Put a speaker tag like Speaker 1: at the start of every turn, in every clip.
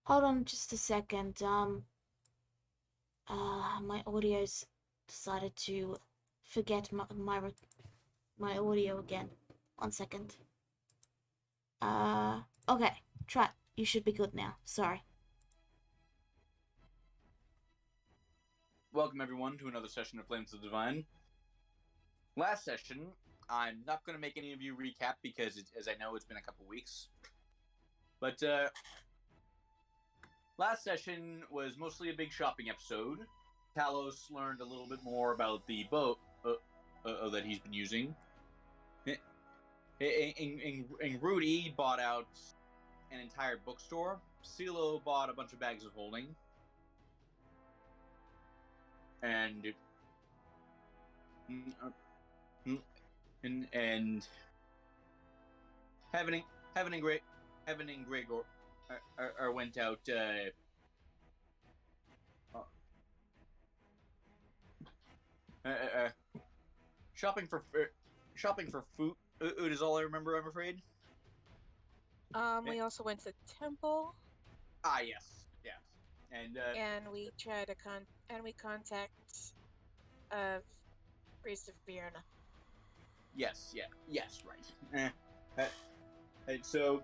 Speaker 1: Hold on just a second. My audio's decided to forget my audio again. 1 second. Okay. Try. You should be good now. Sorry.
Speaker 2: Welcome everyone to another session of Flames of the Divine. Last session, I'm not going to make any of you recap because, as I know, it's been a couple weeks. But last session was mostly a big shopping episode. Talos learned a little bit more about the boat that he's been using. And Rudy bought out an entire bookstore. CeeLo bought a bunch of bags of holding. And Heaven and Gregor went out shopping for food. It is all I remember, I'm afraid.
Speaker 3: We also went to the temple.
Speaker 2: Ah, yes,
Speaker 3: and we try to contact Priest of Vienna.
Speaker 2: Yes, right. And so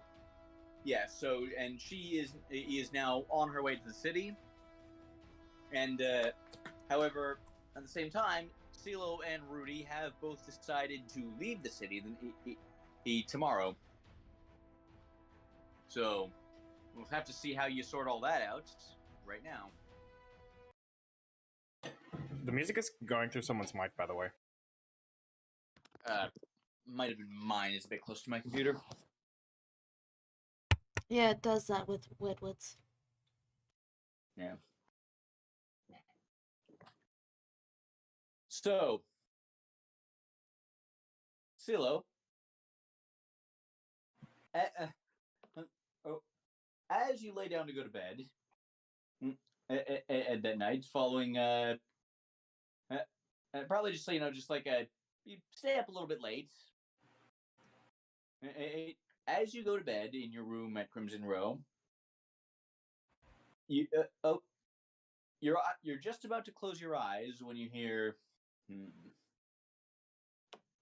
Speaker 2: and she is now on her way to the city. And however, at the same time, CeeLo and Rudy have both decided to leave the city tomorrow. So we'll have to see how you sort all that out right now.
Speaker 4: The music is going through someone's mic, by the way.
Speaker 2: Might have been mine. It's a bit close to my computer.
Speaker 1: Yeah, it does that with Wedwoods.
Speaker 2: Yeah. So, CeeLo, as you lay down to go to bed that night, following probably just you stay up a little bit late. As you go to bed in your room at Crimson Row, you're just about to close your eyes when you hear,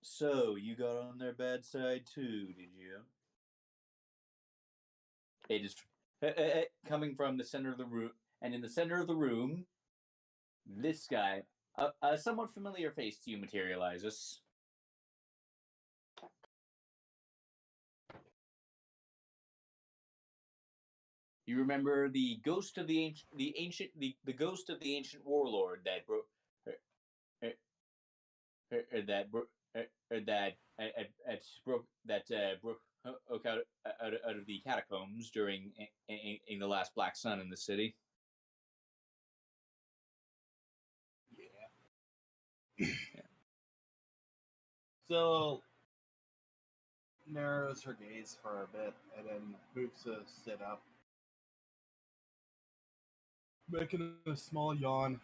Speaker 2: "So you got on their bad side too, did you?" It is coming from the center of the room, and in the center of the room, this guy, a somewhat familiar face to you, materializes. You remember the ghost of the ghost of the ancient warlord that broke out of the catacombs during in the last Black Sun in the city.
Speaker 5: Yeah. So narrows her gaze for a bit and then moves to sit up, making a small yawn.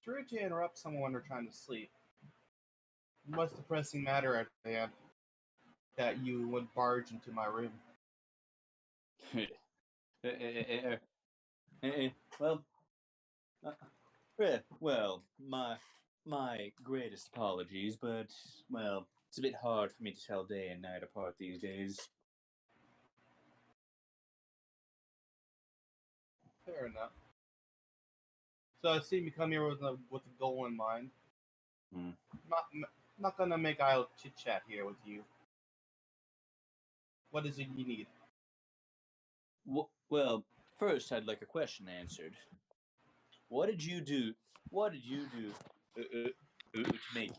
Speaker 5: Strange to interrupt someone when they're trying to sleep. What's the pressing matter at hand that you would barge into my room?
Speaker 2: Well, my greatest apologies, but it's a bit hard for me to tell day and night apart these days.
Speaker 5: Fair enough. So I see you come here with a goal in mind. Not gonna make idle chit chat here with you. What is it you need?
Speaker 2: Well, first I'd like a question answered. What did you do to make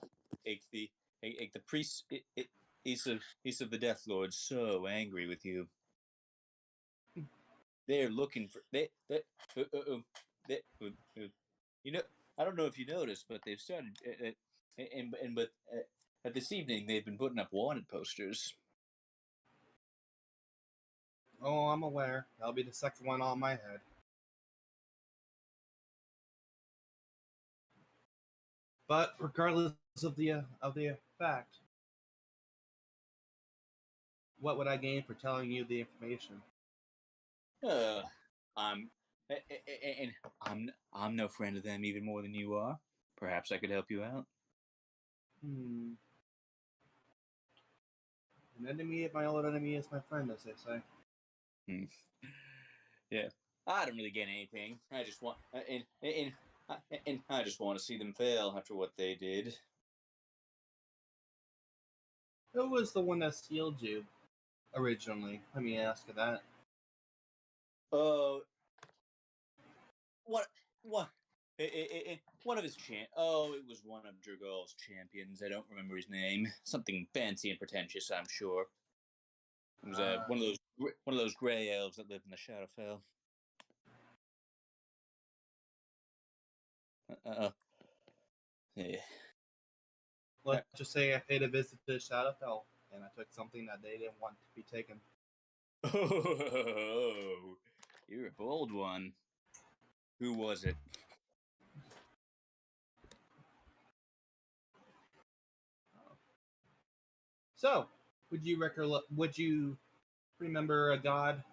Speaker 2: the priest Ace of the Death Lord so angry with you? They're looking for you know, I don't know if you noticed, but they've started but this evening they've been putting up wanted posters.
Speaker 5: Oh, I'm aware. That'll be the second one on my head. But regardless of the fact, what would I gain for telling you the information?
Speaker 2: Uh, I'm, and I'm no friend of them even more than you are. Perhaps I could help you out.
Speaker 5: Hmm. An enemy of my old enemy is my friend, as they say.
Speaker 2: Hmm. Yeah, I don't really get anything. I just want, and I just want to see them fail after what they did.
Speaker 5: Who was the one that sealed you originally? Let me ask you that.
Speaker 2: Uh, what, what? One of his Oh, it was one of Dragol's champions. I don't remember his name. Something fancy and pretentious, I'm sure. It was one of those gray elves that lived in the Shadowfell. Yeah.
Speaker 5: Let's just say I paid a visit to Shadowfell, and I took something that they didn't want to be taken.
Speaker 2: Oh, you're a bold one. Who was it?
Speaker 5: So, would you remember a god,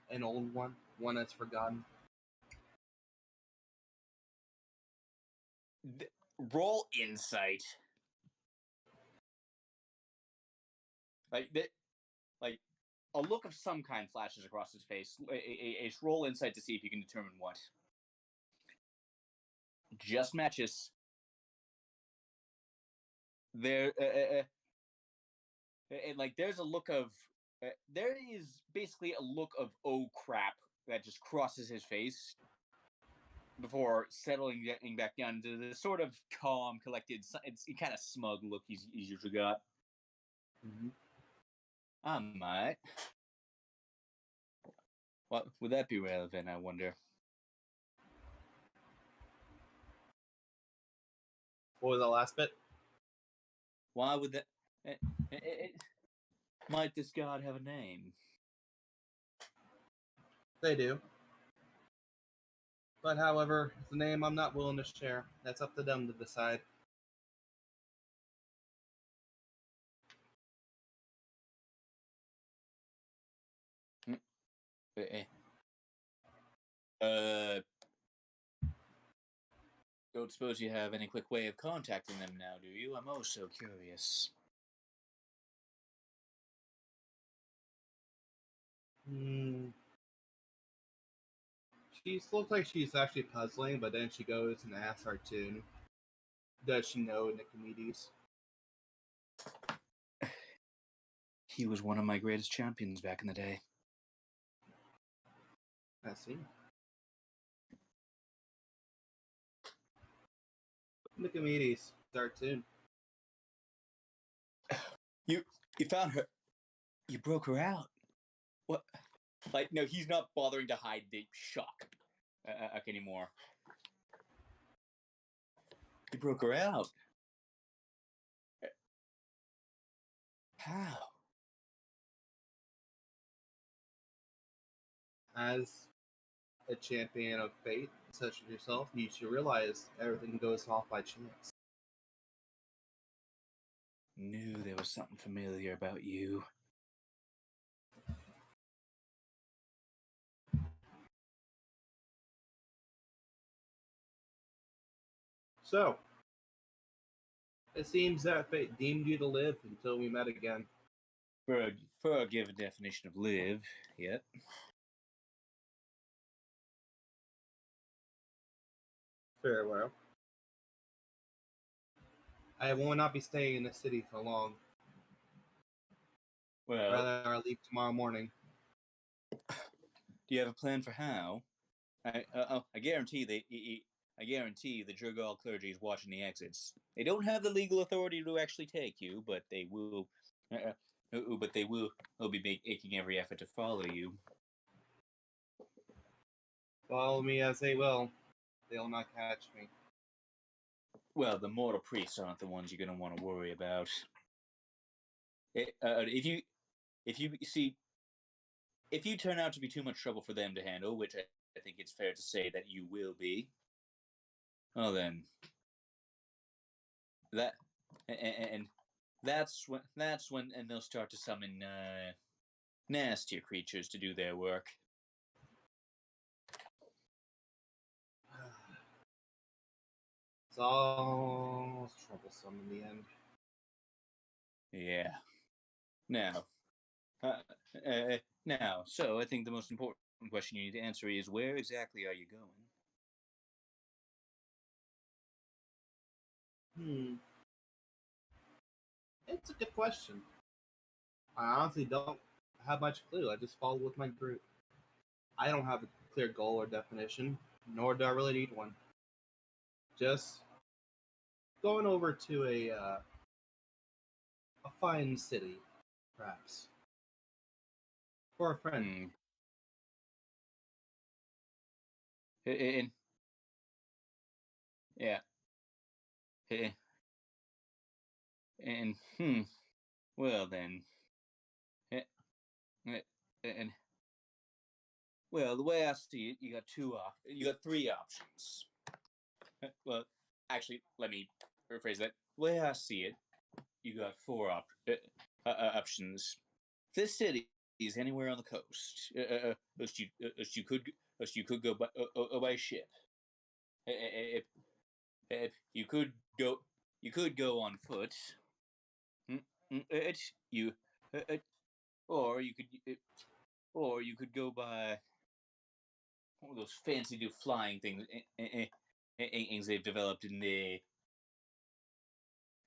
Speaker 5: an old one that's forgotten?
Speaker 2: Roll insight. Like a look of some kind flashes across his face. A roll insight to see if you can determine what. Just matches. There, and like there's a look of, there is basically a look of oh crap that just crosses his face before getting back down to the sort of calm, collected, it's kind of smug look he's usually got.
Speaker 5: Mm-hmm.
Speaker 2: I might. What would that be relevant? I wonder.
Speaker 5: What was the last bit?
Speaker 2: Why would that? Might this god have a name?
Speaker 5: They do. But however, it's a name I'm not willing to share. That's up to them to decide.
Speaker 2: Uh, don't suppose you have any quick way of contacting them now, do you? I'm oh so curious.
Speaker 5: Hmm. She looks like she's actually puzzling, but then she goes and asks Artoon, does she know Nicomedes?
Speaker 2: He was one of my greatest champions back in the day.
Speaker 5: I see. Nicomedes, Artoon.
Speaker 2: You found her. You broke her out. What? Like, no, he's not bothering to hide the shock anymore. You broke her out. How?
Speaker 5: As a champion of fate, such as yourself, you should realize everything goes off by chance.
Speaker 2: Knew there was something familiar about you.
Speaker 5: So, it seems that fate deemed you to live until we met again.
Speaker 2: For a given definition of live, yep.
Speaker 5: Farewell. I will not be staying in the city for long.
Speaker 2: Well,
Speaker 5: Rather, I'll leave tomorrow morning.
Speaker 2: do you have a plan for how? I guarantee I guarantee the Jurgal clergy is watching the exits. They don't have the legal authority to actually take you, but they will. But they will be making every effort to follow you.
Speaker 5: Follow me as they will. They'll not catch me.
Speaker 2: Well, the mortal priests aren't the ones you're going to want to worry about. If you see, if you turn out to be too much trouble for them to handle, which I think it's fair to say that you will be, well then, that and that's when and they'll start to summon nastier creatures to do their work.
Speaker 5: It's all troublesome in the end.
Speaker 2: Yeah. Now, so I think the most important question you need to answer is, where exactly are you going?
Speaker 5: It's a good question. I honestly don't have much clue. I just follow with my group. I don't have a clear goal or definition, nor do I really need one. Just going over to a fine city, perhaps, for a friend.
Speaker 2: And yeah. And well then. And well, the way I see it, you got three options. Well, actually, let me rephrase that. The way I see it, you got four options. This city is anywhere on the coast. You could go by ship. You could go on foot. Or you could go by one of those fancy new flying things they've developed in the.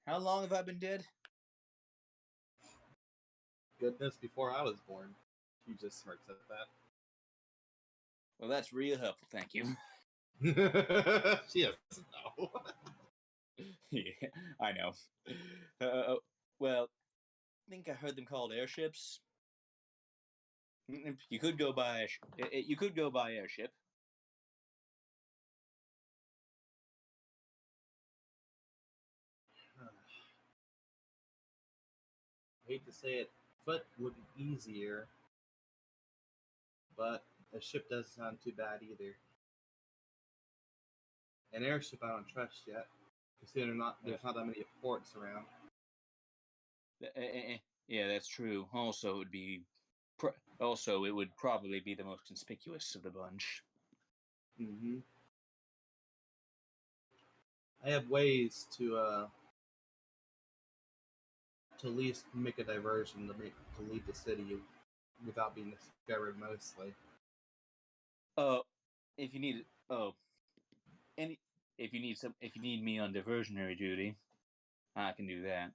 Speaker 2: How long have I been dead?
Speaker 5: Goodness, before I was born. You just smirks at
Speaker 2: Well, that's real helpful, thank you.
Speaker 5: that. She doesn't know.
Speaker 2: Yeah, I know. Well, I think I heard them called airships. You could go by airship.
Speaker 5: I hate to say it, foot would be easier, but a ship doesn't sound too bad either. An airship I don't trust yet, considering there's not that many ports around.
Speaker 2: Yeah, that's true. Also, it would probably be the most conspicuous of the bunch.
Speaker 5: Mm-hmm. I have ways to at least make a diversion to leave the city without being discovered mostly.
Speaker 2: If you need if you need me on diversionary duty, I can do that.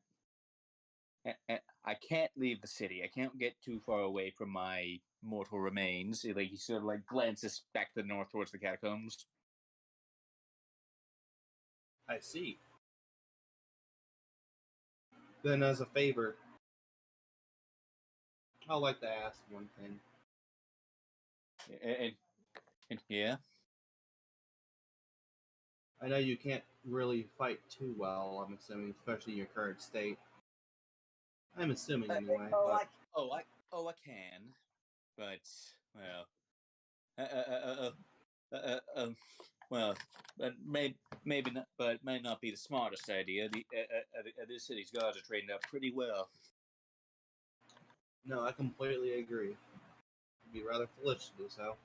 Speaker 2: I can't leave the city. I can't get too far away from my mortal remains. Like, he sort of like glances back to the north towards the catacombs.
Speaker 5: I see. Then, as a favor, I'd like to ask one thing.
Speaker 2: And yeah.
Speaker 5: I know you can't really fight too well, I'm assuming, especially in your current state. I'm assuming anyway.
Speaker 2: I can, but well, well, but maybe not, but it may not be the smartest idea. This city's guards are trained up pretty well.
Speaker 5: No, I completely agree. It'd be rather foolish to do so.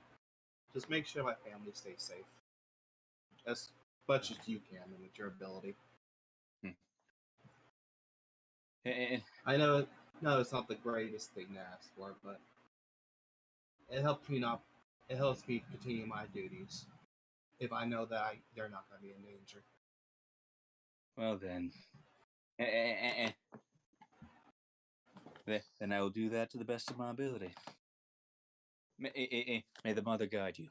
Speaker 5: Just make sure my family stays safe. As much as you can with your ability. I know it's not the greatest thing to ask for, but it helps me continue my duties if I know that they're not going to be in danger.
Speaker 2: Well then, then I will do that to the best of my ability. May the mother guide you.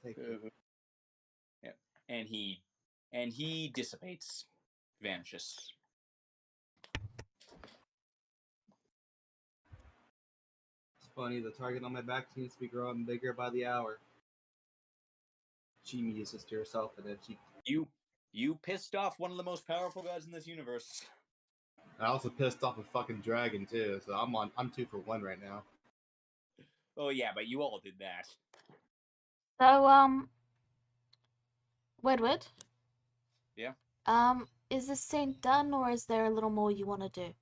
Speaker 5: Thank you.
Speaker 2: Yeah, and he dissipates, vanishes.
Speaker 5: It's funny, the target on my back seems to be growing bigger by the hour. She muses to herself, and then
Speaker 2: You pissed off one of the most powerful gods in this universe.
Speaker 5: I also pissed off a fucking dragon too, so I'm 2 for 1 right now.
Speaker 2: Oh yeah, but you all did that.
Speaker 1: So, Wedward?
Speaker 2: Yeah?
Speaker 1: is this scene done, or is there a little more you want to do?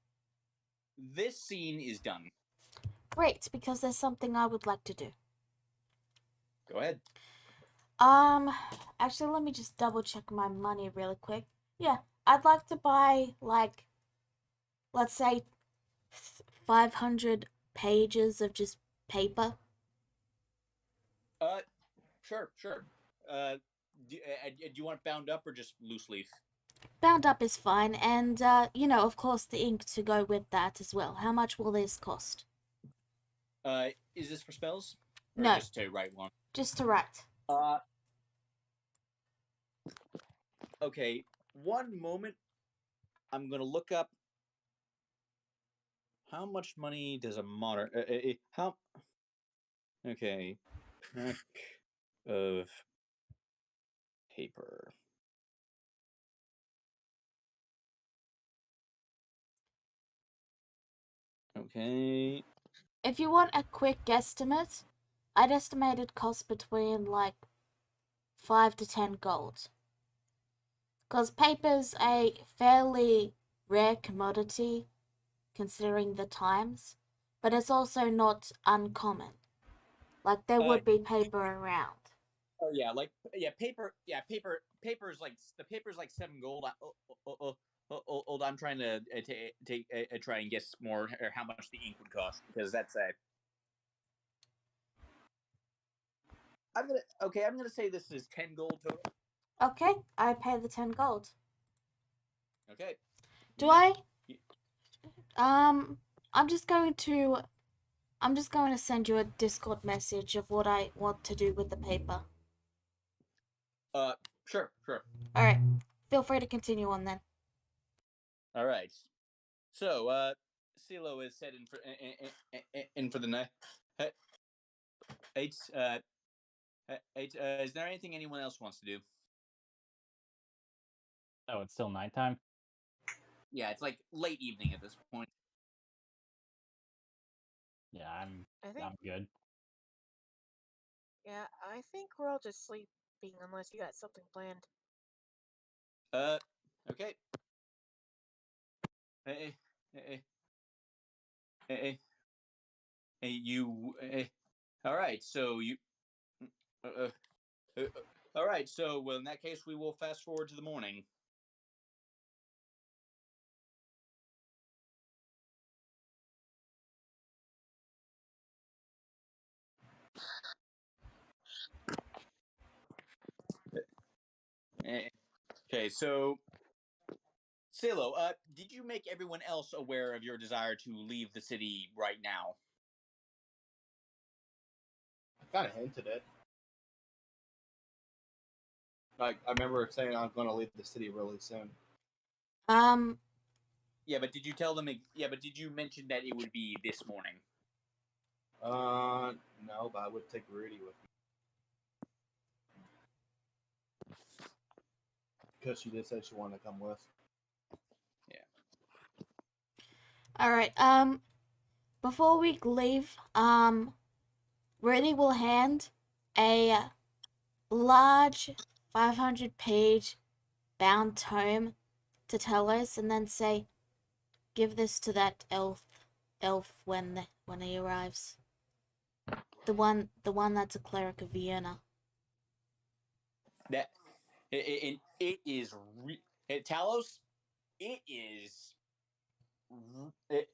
Speaker 2: This scene is done.
Speaker 1: Great, because there's something I would like to do.
Speaker 2: Go ahead.
Speaker 1: Actually, let me just double check my money really quick. Yeah, I'd like to buy, like, let's say 500 pages of just paper.
Speaker 2: Sure. Do you want it bound up or just loose leaf?
Speaker 1: Bound up is fine, and, of course, the ink to go with that as well. How much will this cost?
Speaker 2: Is this for spells? Or
Speaker 1: No.
Speaker 2: just to write one?
Speaker 1: Just to write.
Speaker 2: Okay, one moment. I'm gonna look up how much money does a modern how. Okay, pack of paper. Okay.
Speaker 1: If you want a quick guesstimate, I'd estimate it costs between, like, 5 to 10 gold. Because paper's a fairly rare commodity, considering the times, but it's also not uncommon. Like, there would be paper around.
Speaker 2: Oh yeah, paper. Yeah, paper. Paper's like the paper's like 7 gold. Hold, I'm trying to try and guess more or how much the ink would cost because that's a. I'm gonna say this is 10 gold total.
Speaker 1: Okay, I pay the 10 gold.
Speaker 2: Okay.
Speaker 1: Do I? I'm just going to send you a Discord message of what I want to do with the paper.
Speaker 2: Sure.
Speaker 1: Alright, feel free to continue on then.
Speaker 2: All right. So, CeeLo is set in for the night. Is there anything anyone else wants to do?
Speaker 6: Oh, it's still nighttime?
Speaker 2: Yeah, it's like late evening at this point.
Speaker 6: Yeah, I'm
Speaker 3: I think.
Speaker 6: good.
Speaker 3: Yeah, I think we're all just sleeping unless you got something planned.
Speaker 2: Okay. Hey, you. All right, so you. All right, so well, in that case, we will fast forward to the morning. Okay, so Silo, did you make everyone else aware of your desire to leave the city right now?
Speaker 5: I kind of hinted it. Like, I remember saying I'm going to leave the city really soon.
Speaker 2: Yeah, but did you tell them? Yeah, but did you mention that it would be this morning?
Speaker 5: No, but I would take Rudy with me. Because she did say she wanted to come with.
Speaker 2: Yeah.
Speaker 1: Alright, before we leave, Rudy will hand a large 500-page bound tome to Telos and then say, give this to that elf when he arrives. The one that's a cleric of Vienna.
Speaker 2: That it is Talos. It is it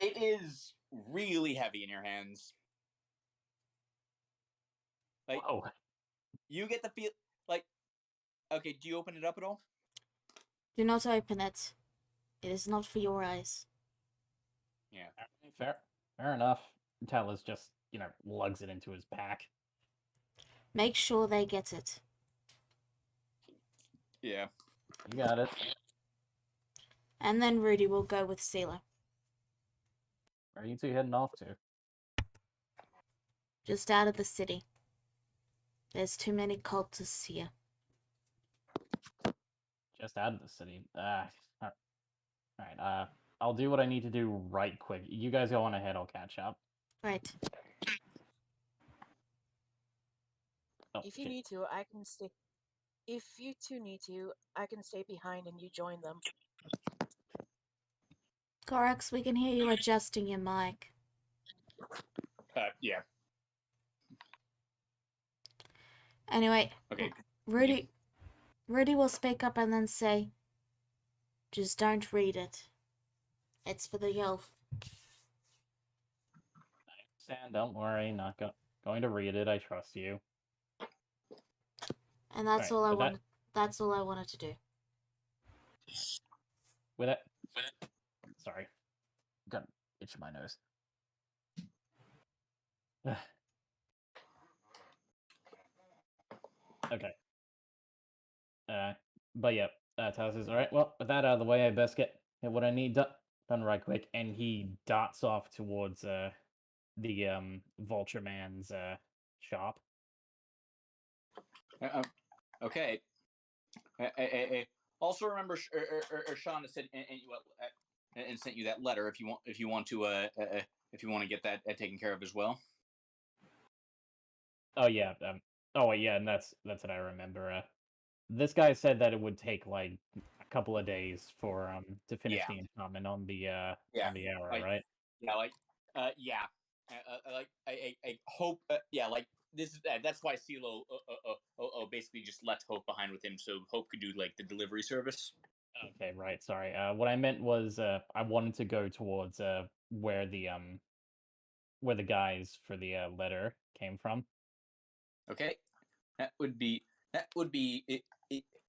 Speaker 2: is really heavy in your hands. Like,
Speaker 6: Whoa.
Speaker 2: you get the feel like. Okay, do you open it up at all?
Speaker 1: Do not open it. It is not for your eyes.
Speaker 2: Yeah.
Speaker 6: Fair enough. Talos just, lugs it into his pack.
Speaker 1: Make sure they get it.
Speaker 2: Yeah.
Speaker 6: You got it.
Speaker 1: And then Rudy will go with Sela.
Speaker 6: Where are you two heading off to?
Speaker 1: Just out of the city. There's too many cultists here.
Speaker 6: Just out of the city. Alright, I'll do what I need to do right quick. You guys go on ahead, I'll catch up.
Speaker 1: Right.
Speaker 6: Oh,
Speaker 3: If you
Speaker 6: shit.
Speaker 3: need to, I can stick If you two need to, I can stay behind and you join them.
Speaker 1: Corax, we can hear you adjusting your mic.
Speaker 2: Yeah.
Speaker 1: Anyway,
Speaker 2: Okay.
Speaker 1: Rudy will speak up and then say, just don't read it. It's for the elf.
Speaker 6: Sam, don't worry, not going to read it. I trust you.
Speaker 1: And that's
Speaker 6: Alright,
Speaker 1: all I
Speaker 6: with that-
Speaker 1: wanted. That's all I wanted to do.
Speaker 6: With it. Sorry. Got an itch in my nose. Okay. But yeah, Talos says, alright, well, with that out of the way, I best get what I need done right quick. And he dots off towards the Vulture Man's shop.
Speaker 2: Okay. Also remember, Shauna said and sent you that letter if you want to get that taken care of as well.
Speaker 6: Oh yeah, yeah, and that's what I remember. This guy said that it would take like a couple of days for to finish the enchantment on the arrow,
Speaker 2: Like,
Speaker 6: right?
Speaker 2: Yeah, like yeah, like I hope like this is that's why CeeLo basically just left Hope behind with him so Hope could do like the delivery service.
Speaker 6: Okay, right. Sorry. What I meant was I wanted to go towards where the guys for the letter came from.
Speaker 2: Okay, that would be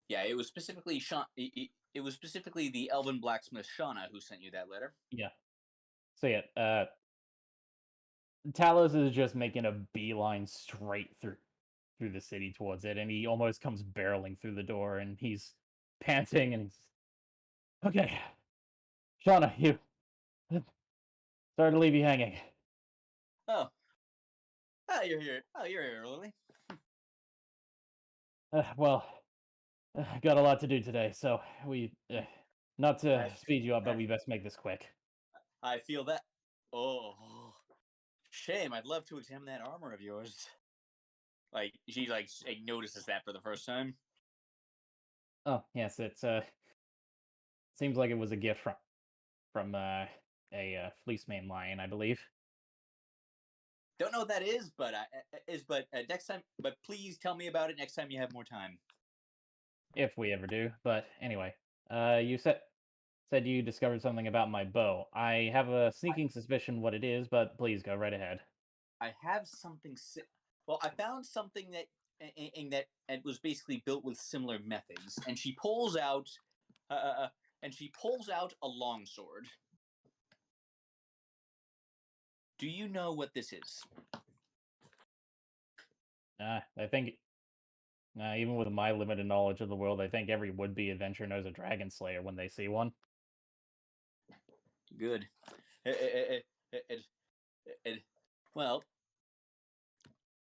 Speaker 2: yeah. It was specifically it was specifically the Elven blacksmith Shauna who sent you that letter.
Speaker 6: Yeah. So yeah, Talos is just making a beeline straight through the city towards it, and he almost comes barreling through the door, and he's panting, and he's okay. Shauna, you sorry to leave you hanging.
Speaker 2: Oh, you're here. Oh, you're here, Lily.
Speaker 6: Well, got a lot to do today, so we not to speed you up, but we best make this quick.
Speaker 2: I feel that. Oh, shame. I'd love to examine that armor of yours. Like she notices that for the first time.
Speaker 6: Oh yes, it's seems like it was a gift from a fleecemane lion, I believe.
Speaker 2: Don't know what that is, but next time. But please tell me about it next time you have more time.
Speaker 6: If we ever do. But anyway, you said you discovered something about my bow. I have a sneaking suspicion what it is, but please go right ahead.
Speaker 2: I have something. Well, I found something that it was basically built with similar methods, and she pulls out a longsword. Do you know what this is?
Speaker 6: I think even with my limited knowledge of the world, I think every would-be adventurer knows a dragon slayer when they see one.
Speaker 2: Good. Well,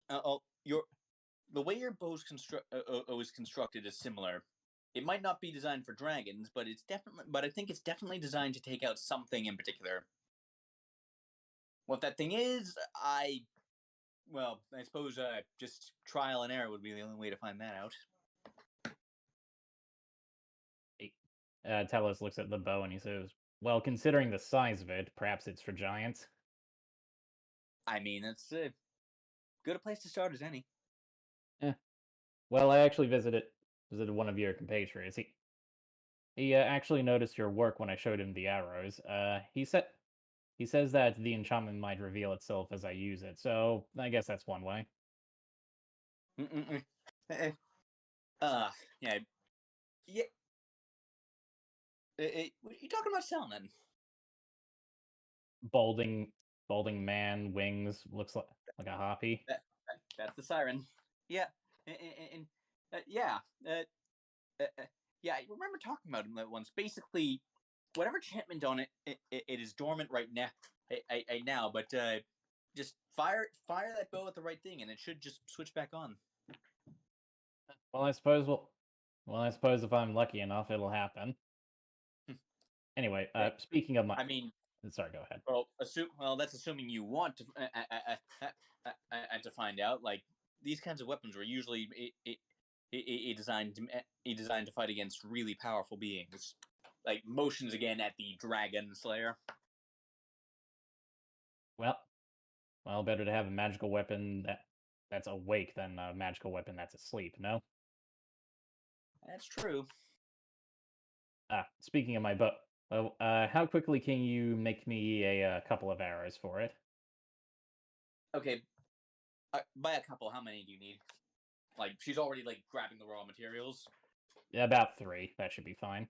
Speaker 2: the way your bow is constructed is similar. It might not be designed for dragons, but I think it's definitely designed to take out something in particular. What that thing is, I suppose just trial and error would be the only way to find that out.
Speaker 6: Talos looks at the bow and he says, well, considering the size of it, perhaps it's for giants.
Speaker 2: I mean, that's good a place to start as any.
Speaker 6: Well, I actually visited one of your compatriots. He actually noticed your work when I showed him the arrows. He says that the enchantment might reveal itself as I use it, so I guess that's one way.
Speaker 2: Yeah. What are you talking about selling then?
Speaker 6: Balding man, wings, looks like a harpy.
Speaker 2: That's the siren. Yeah, and yeah, I remember talking about him that once. Basically, whatever enchantment on it is dormant right now. Now, but just fire that bow at the right thing, and it should just switch back on.
Speaker 6: Well, I suppose if I'm lucky enough, it'll happen. Anyway, speaking of
Speaker 2: I mean,
Speaker 6: sorry, go ahead.
Speaker 2: Well, that's assuming you want to find out. Like these kinds of weapons were usually he designed to fight against really powerful beings. Like motions again at the Dragon Slayer.
Speaker 6: Well, better to have a magical weapon that's awake than a magical weapon that's asleep. No.
Speaker 2: That's true.
Speaker 6: Speaking of my bow, how quickly can you make me a couple of arrows for it?
Speaker 2: Okay, by a couple, how many do you need? Like she's already like grabbing the raw materials.
Speaker 6: About 3. That should be fine.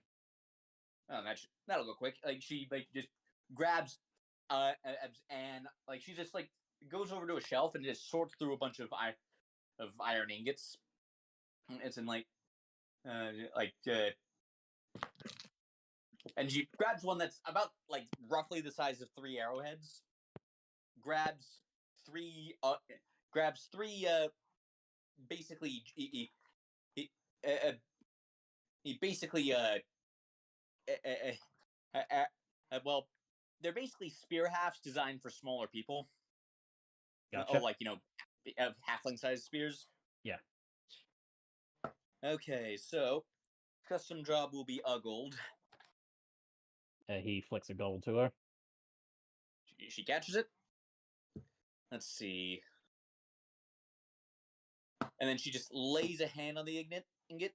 Speaker 2: Oh, that'll go quick. Like she like just grabs, and like she just like goes over to a shelf and just sorts through a bunch of iron ingots. It's in and she grabs one that's about like roughly the size of 3 arrowheads. Grabs three. Basically, he basically well, they're basically spear halves designed for smaller people.
Speaker 6: Gotcha.
Speaker 2: Oh, like halfling-sized spears.
Speaker 6: Yeah.
Speaker 2: Okay, so custom job will be a gold.
Speaker 6: He flicks a gold to her.
Speaker 2: She catches it. Let's see. And then she just lays a hand on the ingot,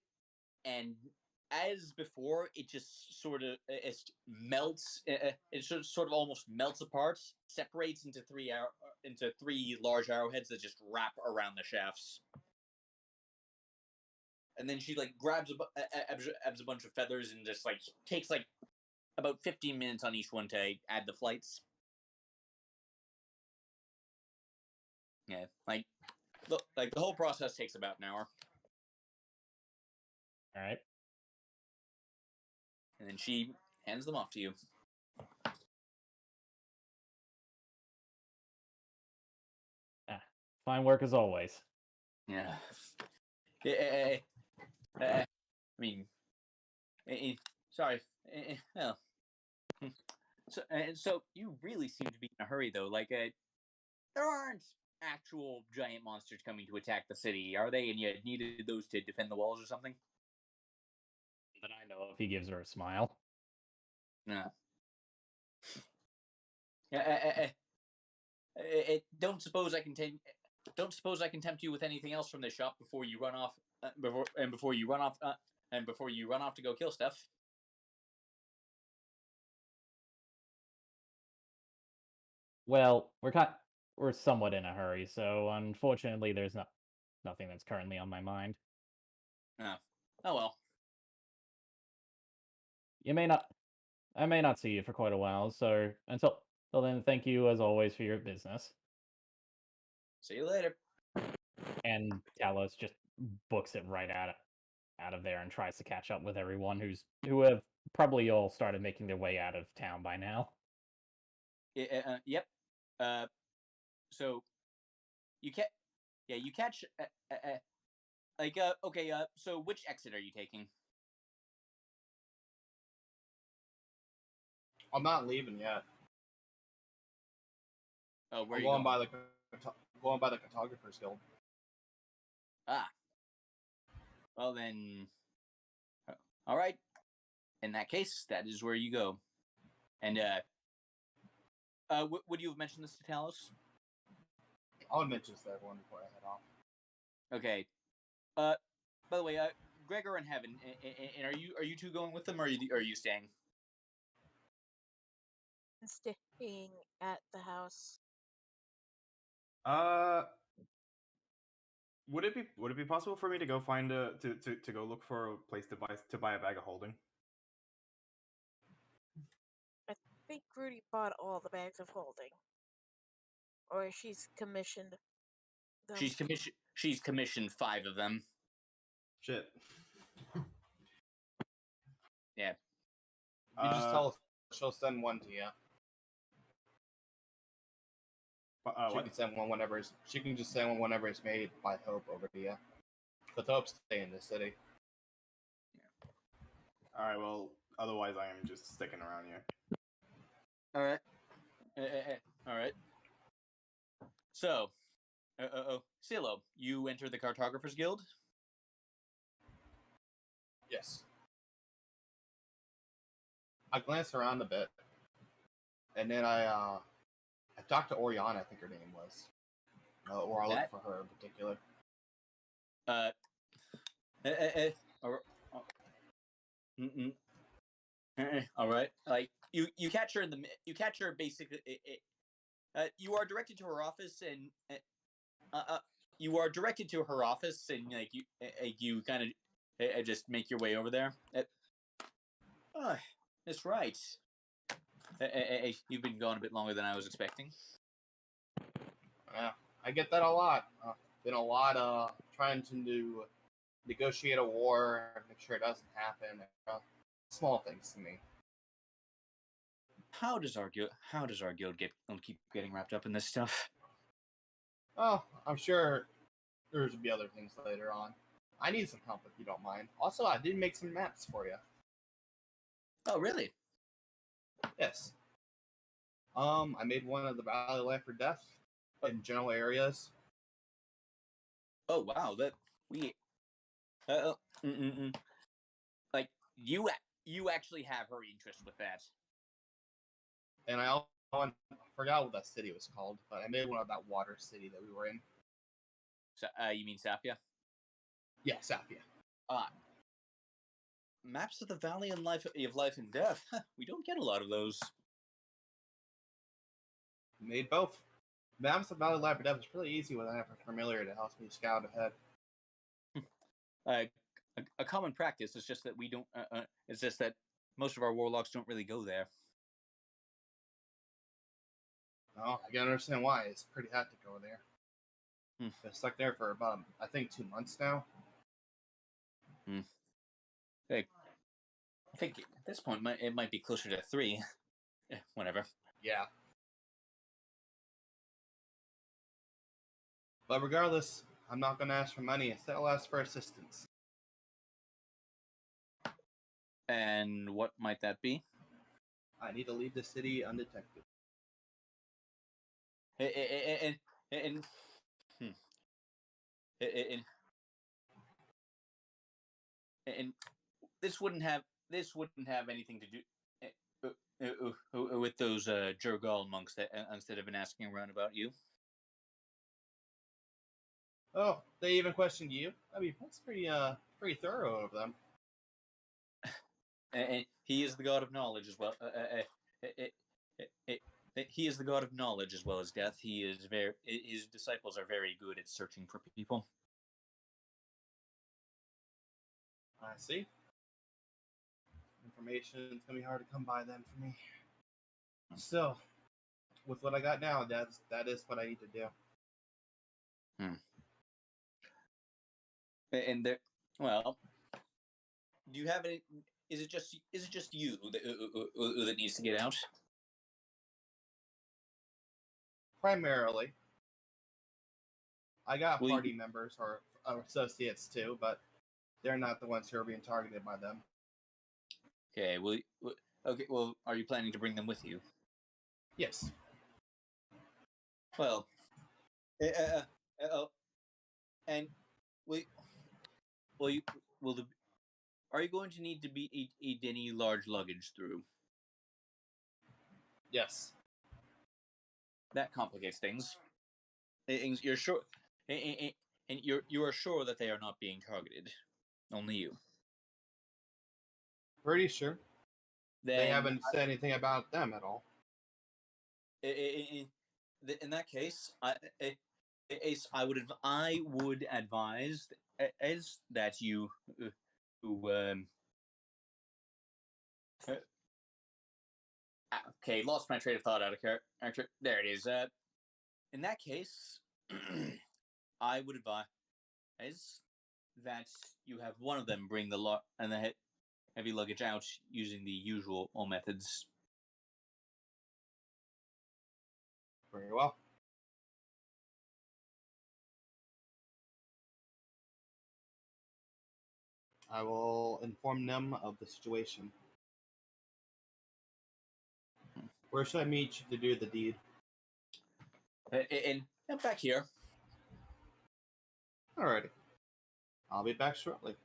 Speaker 2: and as before, it just sort of melts. It sort of almost melts apart, separates into three large arrowheads that just wrap around the shafts. And then she like grabs a bunch of feathers and just like takes like about 15 minutes on each one to add the flights. Yeah, like the whole process takes about an hour.
Speaker 6: All right.
Speaker 2: And then she hands them off to you.
Speaker 6: Fine work as always.
Speaker 2: Yeah. I mean, sorry. Well, so you really seem to be in a hurry, though. Like, there aren't actual giant monsters coming to attack the city, are they? And you needed those to defend the walls or something?
Speaker 6: That I know of. He gives her a smile.
Speaker 2: No. Don't suppose I can tempt you with anything else from this shop before you run off. Before you run off to go kill stuff.
Speaker 6: Well, we're somewhat in a hurry, so unfortunately, there's nothing that's currently on my mind.
Speaker 2: Oh well.
Speaker 6: I may not see you for quite a while, so until then, thank you as always for your business.
Speaker 2: See you later.
Speaker 6: And Talos just books it right out of there and tries to catch up with everyone who have probably all started making their way out of town by now.
Speaker 2: Yep. So you catch. Okay. So which exit are you taking?
Speaker 5: I'm not leaving yet.
Speaker 2: Oh, where
Speaker 5: I'm
Speaker 2: are you going?
Speaker 5: Going by the Cartographer's Guild.
Speaker 2: Ah. Well then. All right. In that case, that is where you go. And would you have mentioned this to Talos?
Speaker 5: I would mention this to everyone before I head off.
Speaker 2: Okay. By the way, Gregor and Heaven, and are you two going with them, or are you staying?
Speaker 3: Staying at the house.
Speaker 4: Would it be possible for me to go find to go look for a place to buy a bag of holding?
Speaker 3: I think Rudy bought all the bags of holding, or she's commissioned them.
Speaker 2: She's commissioned 5 of them.
Speaker 4: Shit.
Speaker 2: Yeah.
Speaker 5: You just tell us she'll send one to you. She can send one whenever she can just send one whenever it's made by Hope over to you. Because Hope's staying in the city.
Speaker 4: Yeah. All right. Well, otherwise I am just sticking around here.
Speaker 2: All right. All right. So, Silo, you enter the Cartographer's Guild.
Speaker 5: Yes. I glanced around a bit, and then I talked to Oriana, I think her name was, or I looked for her in particular.
Speaker 2: Uh, or, all right. Like you catch her you catch her basically. You are directed to her office, and you are directed to her office, and like you kind of just make your way over there. That's right. You've been gone a bit longer than I was expecting.
Speaker 5: Yeah, I get that a lot. Been a lot trying to negotiate a war, make sure it doesn't happen. Small things to me.
Speaker 2: How does our guild keep getting wrapped up in this stuff?
Speaker 5: Oh, I'm sure there's be other things later on. I need some help if you don't mind. Also, I did make some maps for you.
Speaker 2: Oh, really?
Speaker 5: Yes. I made one of the Valley Life or Death in general areas.
Speaker 2: Oh, wow! That we, like you actually have her interest with that.
Speaker 5: And I forgot what that city was called, but I made one of that water city that we were in.
Speaker 2: So, you mean Safia?
Speaker 5: Yeah, Safia.
Speaker 2: Maps of the Valley and Life and Death. We don't get a lot of those.
Speaker 5: Made both. Maps of Valley Life or Death is really easy when I have a familiar that helps me scout ahead.
Speaker 2: A common practice is just that we don't. It's just that most of our warlocks don't really go there.
Speaker 5: Oh, I can understand why. It's pretty hot to go there. Been stuck there for about, I think, 2 months now.
Speaker 2: Hey, I think at this point it might be closer to 3. Whatever.
Speaker 5: Yeah. But regardless, I'm not going to ask for money. Instead, I'll ask for assistance.
Speaker 2: And what might that be?
Speaker 5: I need to leave the city undetected.
Speaker 2: And this wouldn't have anything to do with those Jurgal monks that instead of been asking around about you.
Speaker 5: Oh, they even questioned you? I mean, that's pretty thorough of them.
Speaker 2: And he is the god of knowledge as well. He is the god of knowledge as well as death. His disciples are very good at searching for people.
Speaker 5: I see. Information is gonna be hard to come by then for me. So, with what I got now, that is what I need to do.
Speaker 2: And there, well, do you have any? Is it just you that needs to get out?
Speaker 5: Primarily, I got party members or associates too, but they're not the ones who are being targeted by them.
Speaker 2: Okay. Well, are you planning to bring them with you?
Speaker 5: Yes.
Speaker 2: Well, and are you going to need to eat any large luggage through?
Speaker 5: Yes.
Speaker 2: That complicates things. You're sure, and you are sure that they are not being targeted. Only you.
Speaker 5: Pretty sure.
Speaker 2: Then,
Speaker 5: they haven't said anything about them at all.
Speaker 2: In that case, I would advise as that you okay, lost my train of thought out of character. There it is. In that case, I would advise that you have one of them bring the heavy luggage out using the usual methods.
Speaker 5: Very well. I will inform them of the situation. Where should I meet you to do the deed?
Speaker 2: And back here.
Speaker 5: Alrighty. I'll be back shortly.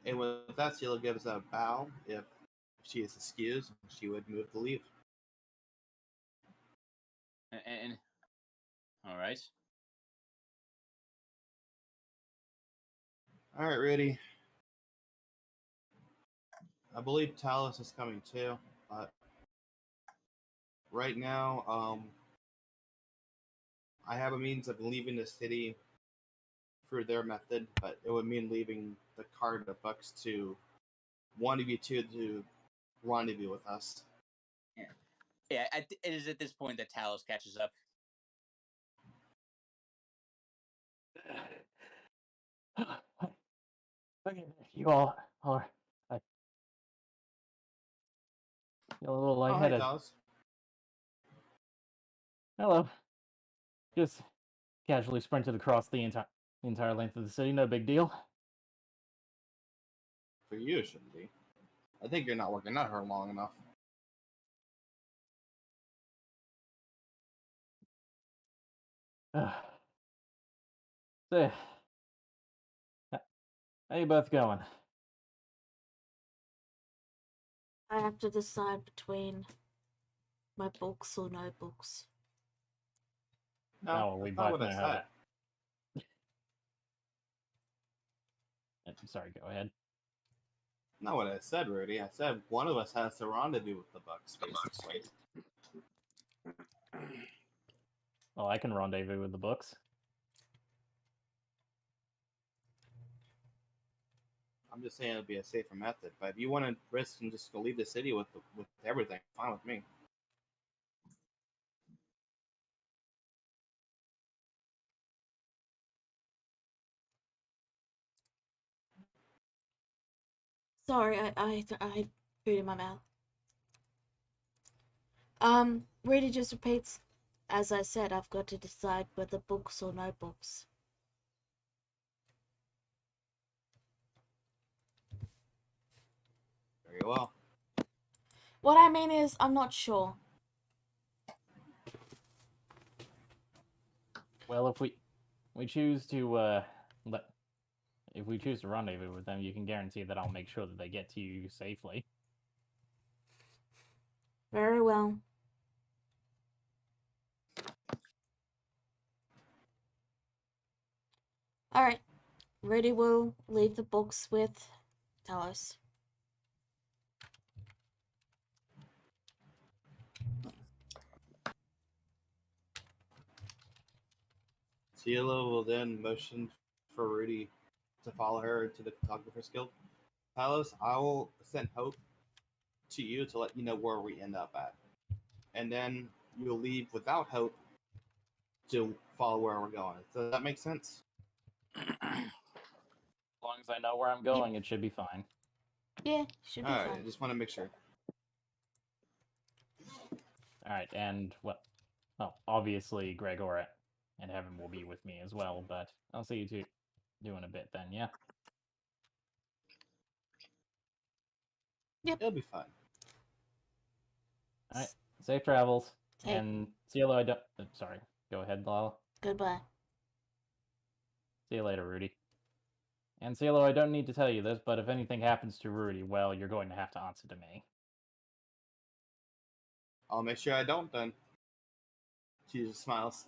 Speaker 5: And with that, Cielo gives a bow. If she is excused, she would move to leave.
Speaker 2: And all right.
Speaker 5: All right, Rudy. I believe Talos is coming too, but right now, I have a means of leaving the city through their method, but it would mean leaving the card of bucks to one of you two to rendezvous with us.
Speaker 2: Yeah. It is at this point that Talos catches up.
Speaker 6: Okay, you all are you're a little
Speaker 5: Oh, hey,
Speaker 6: lightheaded.
Speaker 5: Talos.
Speaker 6: Hello. Just casually sprinted across the entire length of the city. No big deal.
Speaker 5: For you, it shouldn't be. I think you're not working at her long enough.
Speaker 6: So, how you both going?
Speaker 1: I have to decide between my books or no books.
Speaker 6: No, we
Speaker 5: that's not
Speaker 6: both
Speaker 5: what I
Speaker 6: know how
Speaker 5: said.
Speaker 6: that. I'm sorry, go ahead.
Speaker 5: Not what I said, Rudy. I said one of us has to rendezvous with the bucks, basically.
Speaker 6: Well, I can rendezvous with the books.
Speaker 5: I'm just saying it'd be a safer method. But if you want to risk and just go leave the city with everything, fine with me.
Speaker 1: Sorry, I food in my mouth. Really just repeats. As I said, I've got to decide whether books or no books.
Speaker 5: Very well.
Speaker 1: What I mean is, I'm not sure.
Speaker 6: Well, if we choose to if we choose to rendezvous with them, you can guarantee that I'll make sure that they get to you safely.
Speaker 1: Very well. Alright. Rudy will leave the books with Talos.
Speaker 5: Cielo will then motion for Rudy to follow her to the Photographer's Guild. Talos, I will send Hope to you to let you know where we end up at. And then you'll leave without Hope to follow where we're going. Does that make sense?
Speaker 6: As long as I know where I'm going, it should be fine.
Speaker 1: Yeah, should be
Speaker 5: Alright,
Speaker 1: fine.
Speaker 5: I just want to make sure.
Speaker 6: Alright, and well, obviously Gregor and Heaven will be with me as well, but I'll see you two in a bit then, yeah?
Speaker 5: It'll be fine.
Speaker 6: Alright, safe travels.
Speaker 1: Hey.
Speaker 6: And Cielo, I don't... sorry, go ahead, Lala.
Speaker 1: Goodbye.
Speaker 6: See you later, Rudy. And Cielo, I don't need to tell you this, but if anything happens to Rudy, well, you're going to have to answer to me.
Speaker 5: I'll make sure I don't then. She just smiles.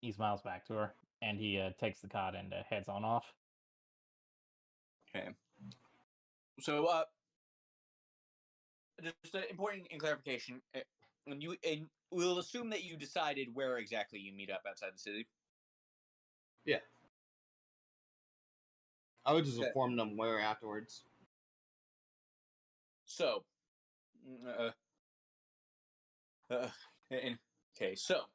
Speaker 6: He smiles back to her, and he takes the card and heads on off.
Speaker 2: Okay. So, just an important clarification. And we'll assume that you decided where exactly you meet up outside the city.
Speaker 5: Yeah. I would just
Speaker 2: Okay.
Speaker 5: inform them where afterwards.
Speaker 2: So, okay, so,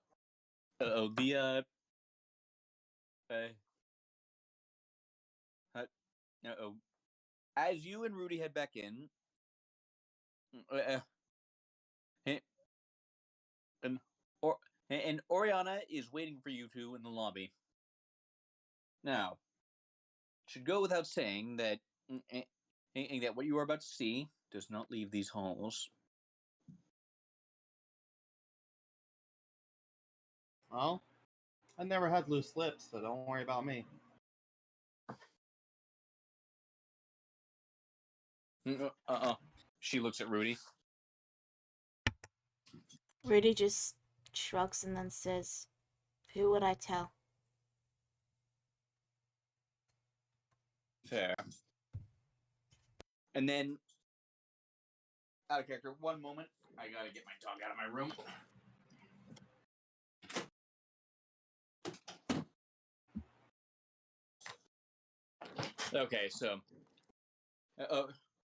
Speaker 2: as you and Rudy head back in, and Oriana is waiting for you two in the lobby. Now, it should go without saying that that what you are about to see does not leave these halls.
Speaker 5: Well, I never had loose lips, so don't worry about me.
Speaker 2: She looks at Rudy.
Speaker 1: Rudy just shrugs and then says, "Who would I tell?"
Speaker 2: Fair. And then, out of character, one moment. I gotta get my dog out of my room. Okay, so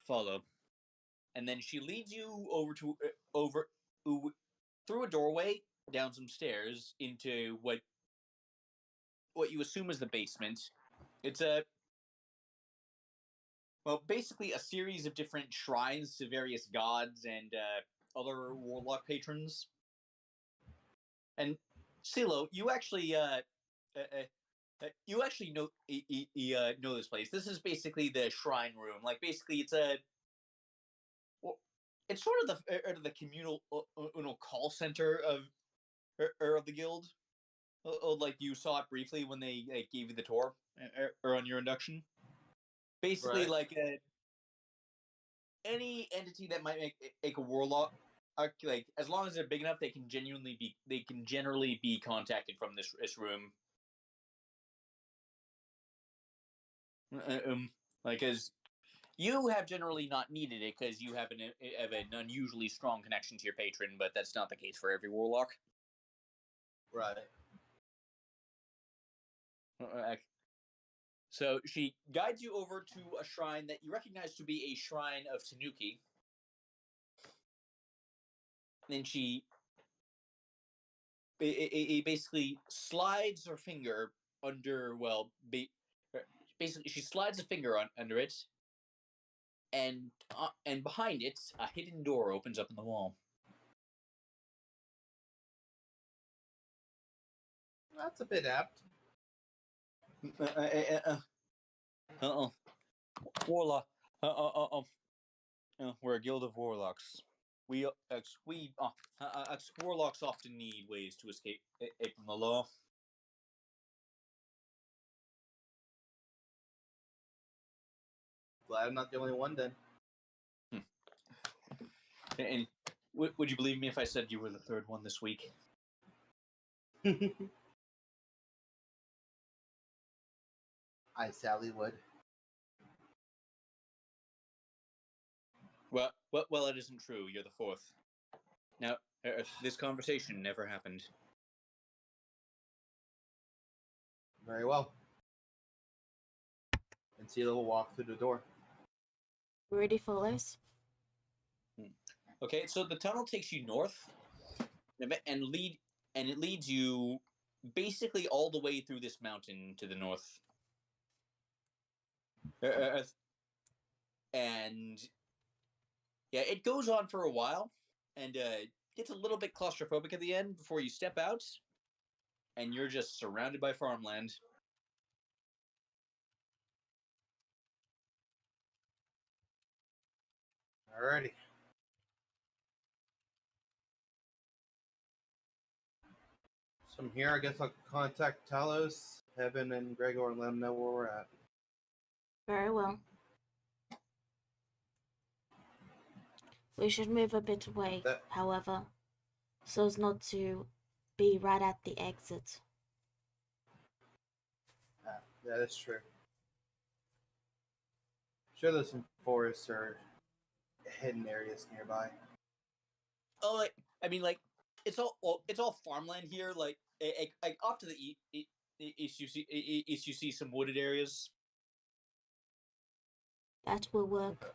Speaker 2: follow, and then she leads you through a doorway, down some stairs into what you assume is the basement. It's basically a series of different shrines to various gods and other warlock patrons. And Silo, you actually know this place. This is basically the shrine room. Like basically, it's sort of the communal call center of the guild. Like you saw it briefly when they gave you the tour or on your induction. Basically,
Speaker 5: Right.
Speaker 2: like any entity that might make a warlock, like as long as they're big enough, they can generally be contacted from this room. Like as you have generally not needed it because you have an unusually strong connection to your patron, but that's not the case for every warlock.
Speaker 5: Right.
Speaker 2: So she guides you over to a shrine that you recognize to be a shrine of Tanuki. Then she basically slides her finger under, basically she slides a finger under it, and behind it, a hidden door opens up in the wall.
Speaker 5: That's a bit apt.
Speaker 2: Warlock. We're a guild of warlocks. Warlocks often need ways to escape from the law.
Speaker 5: Glad I'm not the only one then.
Speaker 2: And would you believe me if I said you were the third one this week?
Speaker 5: I sadly would.
Speaker 2: Well, it isn't true. You're the fourth. Now, this conversation never happened.
Speaker 5: Very well. And Sela will walk through the door.
Speaker 1: Rudy follows.
Speaker 2: Okay, so the tunnel takes you north, and it leads you basically all the way through this mountain to the north. And yeah, it goes on for a while, and gets a little bit claustrophobic at the end before you step out, and you're just surrounded by farmland.
Speaker 5: Alrighty. So from here, I guess I'll contact Talos, Heaven, and Gregor and let them know where we're at.
Speaker 1: Very well. We should move a bit away, however, so as not to be right at the exit.
Speaker 5: That is true. Sure, there's some forests or hidden areas nearby.
Speaker 2: Oh, it's all farmland here. Like off to the east, you see some wooded areas.
Speaker 1: That will work.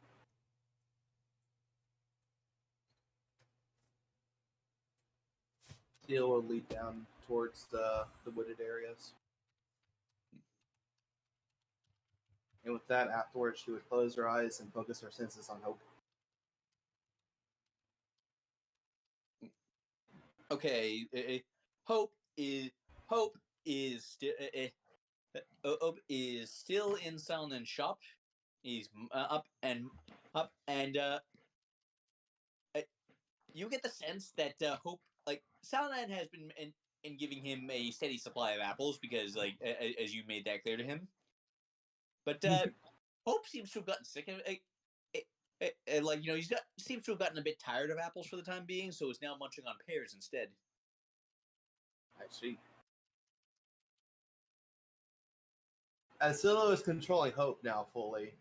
Speaker 5: Seal will lead down towards the wooded areas. And with that, afterwards, she would close her eyes and focus her senses on Hope.
Speaker 2: Okay, Hope is still in Salan's shop. He's up, and you get the sense that Hope, like Salan, has been in giving him a steady supply of apples because, like, as you made that clear to him. But Hope seems to have gotten sick of it. like seems to have gotten a bit tired of apples for the time being, so is now munching on pears instead.
Speaker 5: I see. As Silo is controlling Hope now fully,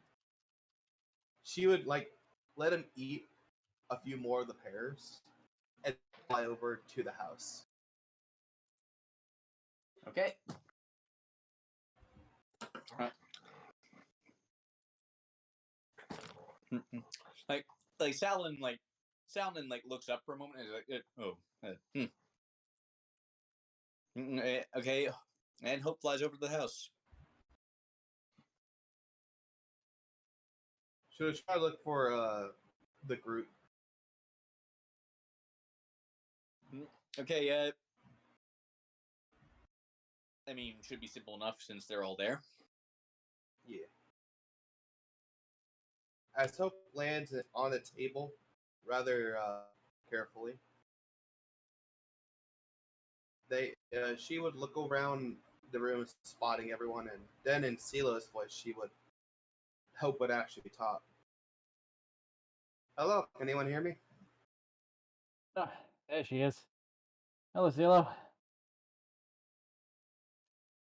Speaker 5: she would let him eat a few more of the pears and fly over to the house.
Speaker 2: Okay. Like Salin looks up for a moment and is like, okay, and Hope flies over to the house.
Speaker 5: Should I try to look for the group?
Speaker 2: Okay, I mean, should be simple enough since they're all there.
Speaker 5: Yeah. As Hope lands on the table, rather carefully, she would look around the room, spotting everyone, and then in Silo's voice, she would Hope would actually talk. Hello, can anyone hear me?
Speaker 6: Oh, there she is. Hello, Zillow.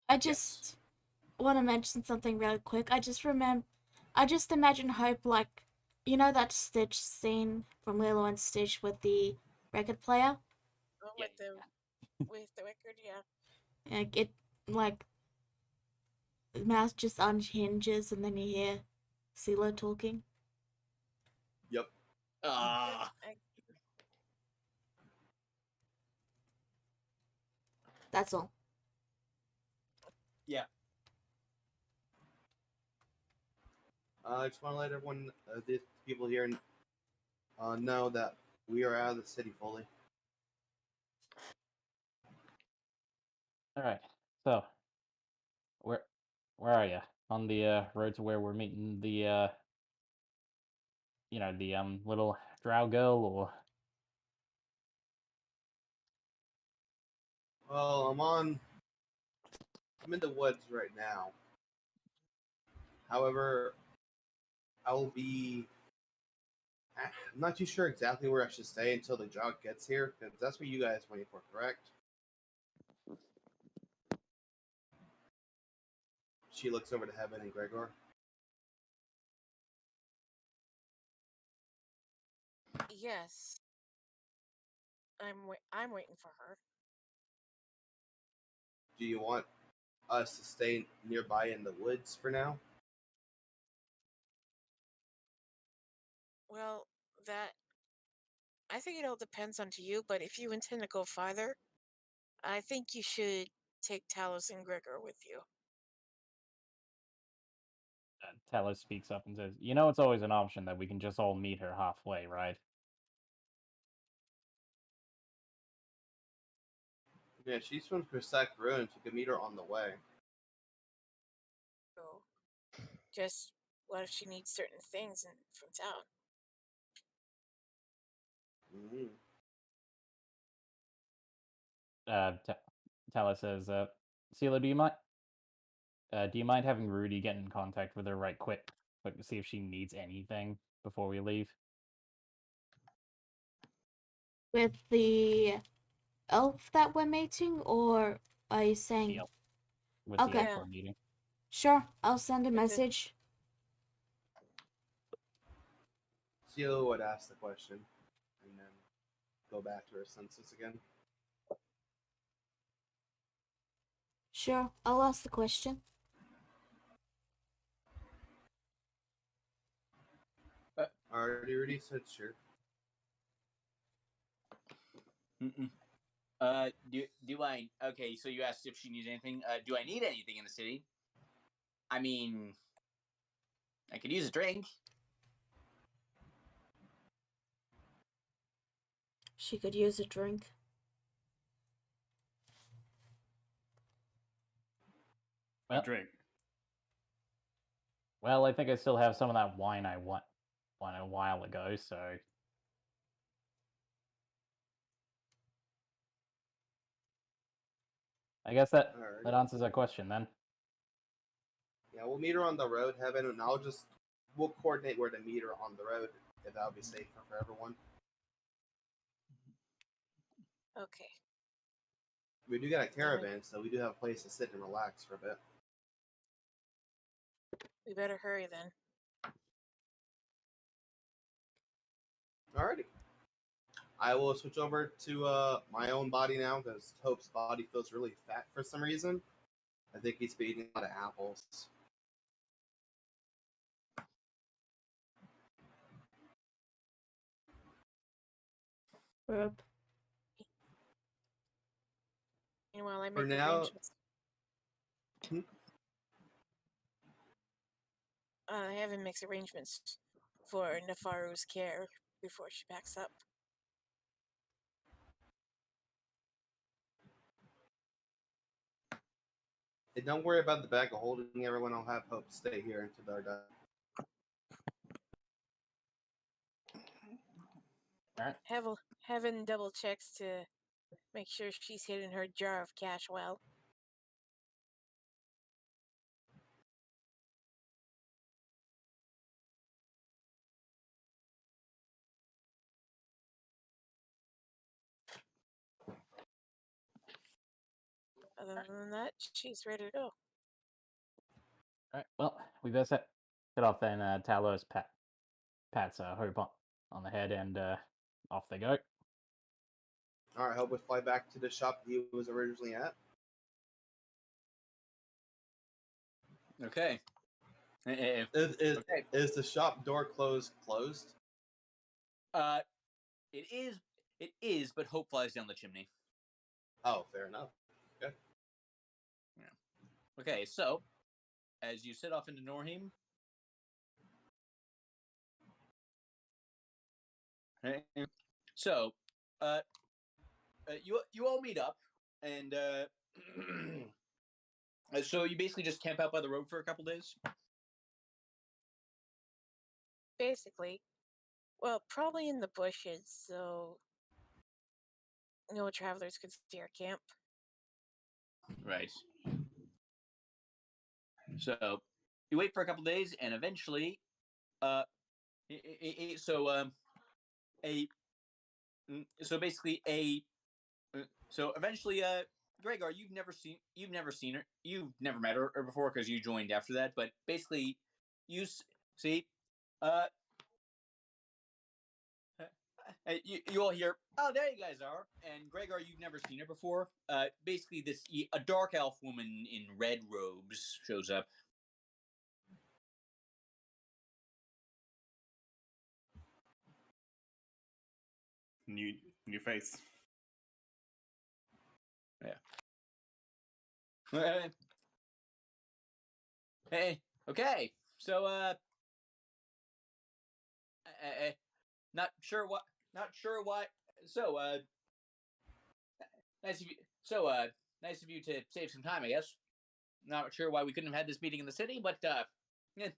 Speaker 1: I just want to mention something really quick. I just imagine Hope like, you know that Stitch scene from Lilo and Stitch with the record player?
Speaker 3: Oh, with the record, yeah.
Speaker 1: Like it, like the mouth just unhinges and then you hear CeeLo talking.
Speaker 5: Yep.
Speaker 1: That's all.
Speaker 2: Yeah.
Speaker 5: I just want to let everyone, the people here, know that we are out of the city fully.
Speaker 6: All right. So, where are you? On the road to where we're meeting the the little drow girl, or
Speaker 5: Well, I'm in the woods right now. However, I'm not too sure exactly where I should stay until the jog gets here, because that's what you guys waiting for, correct? She looks over to Heaven and Gregor.
Speaker 3: Yes. I'm waiting for her.
Speaker 5: Do you want us to stay nearby in the woods for now?
Speaker 3: Well, I think it all depends on to you, but if you intend to go farther, I think you should take Talos and Gregor with you.
Speaker 6: Talos speaks up and says, "You know, it's always an option that we can just all meet her halfway, right?"
Speaker 5: Yeah, she's from Krisak Ruins. You can meet her on the way.
Speaker 3: So, just what if she needs certain things from town?
Speaker 5: Mm-hmm.
Speaker 6: Talos says, "Silo, do you mind having Rudy get in contact with her right quick, to see if she needs anything before we leave?"
Speaker 1: With the elf that we're meeting, or are you saying?
Speaker 6: elf. With the
Speaker 1: Okay.
Speaker 6: elf
Speaker 3: Yeah.
Speaker 6: we're meeting.
Speaker 1: Sure, I'll send a
Speaker 3: With the-
Speaker 1: message.
Speaker 5: Silo would ask the question and then go back to her senses again.
Speaker 1: Sure, I'll ask the question.
Speaker 5: Already, Rudy said sure.
Speaker 2: Do I? Okay, so you asked if she needs anything. Do I need anything in the city? I mean, I could use a drink.
Speaker 1: She could use a drink.
Speaker 6: Well,
Speaker 4: A drink.
Speaker 6: Well, I think I still have some of that wine I won a while ago, so I guess that
Speaker 5: Alright.
Speaker 6: answers that question then.
Speaker 5: Yeah, we'll meet her on the road, Heaven, and I'll just we'll coordinate where to meet her on the road if that would be safer for everyone.
Speaker 3: Okay.
Speaker 5: We do got a caravan, so we do have a place to sit and relax for a bit.
Speaker 3: We better hurry then.
Speaker 5: Alrighty. I will switch over to my own body now because Hope's body feels really fat for some reason. I think he's been eating a lot of apples.
Speaker 1: Rip.
Speaker 3: Meanwhile, I
Speaker 5: For
Speaker 3: make
Speaker 5: now-
Speaker 3: arrangements. Heaven makes arrangements for Nefaru's care before she packs up.
Speaker 5: Hey, don't worry about the bag of holding everyone. I'll have Hope stay here until they're done.
Speaker 3: Heaven double checks to make sure she's hidden her jar of cash well. Other than that, she's ready to go.
Speaker 6: All right. Well, we best head off then. Talos pats Hope on the head, and off they go.
Speaker 5: Alright, Hope would fly back to the shop he was originally at.
Speaker 2: Okay. Okay.
Speaker 5: Is the shop door closed?
Speaker 2: It is, but Hope flies down the chimney.
Speaker 5: Oh, fair enough. Okay.
Speaker 2: Yeah. Okay, so as you set off into Norheim, so you all meet up, and so you basically just camp out by the road for a couple days.
Speaker 3: Basically. Well, probably in the bushes, so no travelers could see our camp.
Speaker 2: Right. So you wait for a couple days, and eventually, so eventually, Gregor, you've never seen her, you've never met her before because you joined after that. But basically, you see, you all hear, oh, there you guys are. And Gregor, you've never seen her before. Basically, a dark elf woman in red robes shows up.
Speaker 4: New face.
Speaker 2: Yeah. Hey, okay. So, not sure why. So, nice of you. So, nice of you to save some time, I guess. Not sure why we couldn't have had this meeting in the city, but yeah.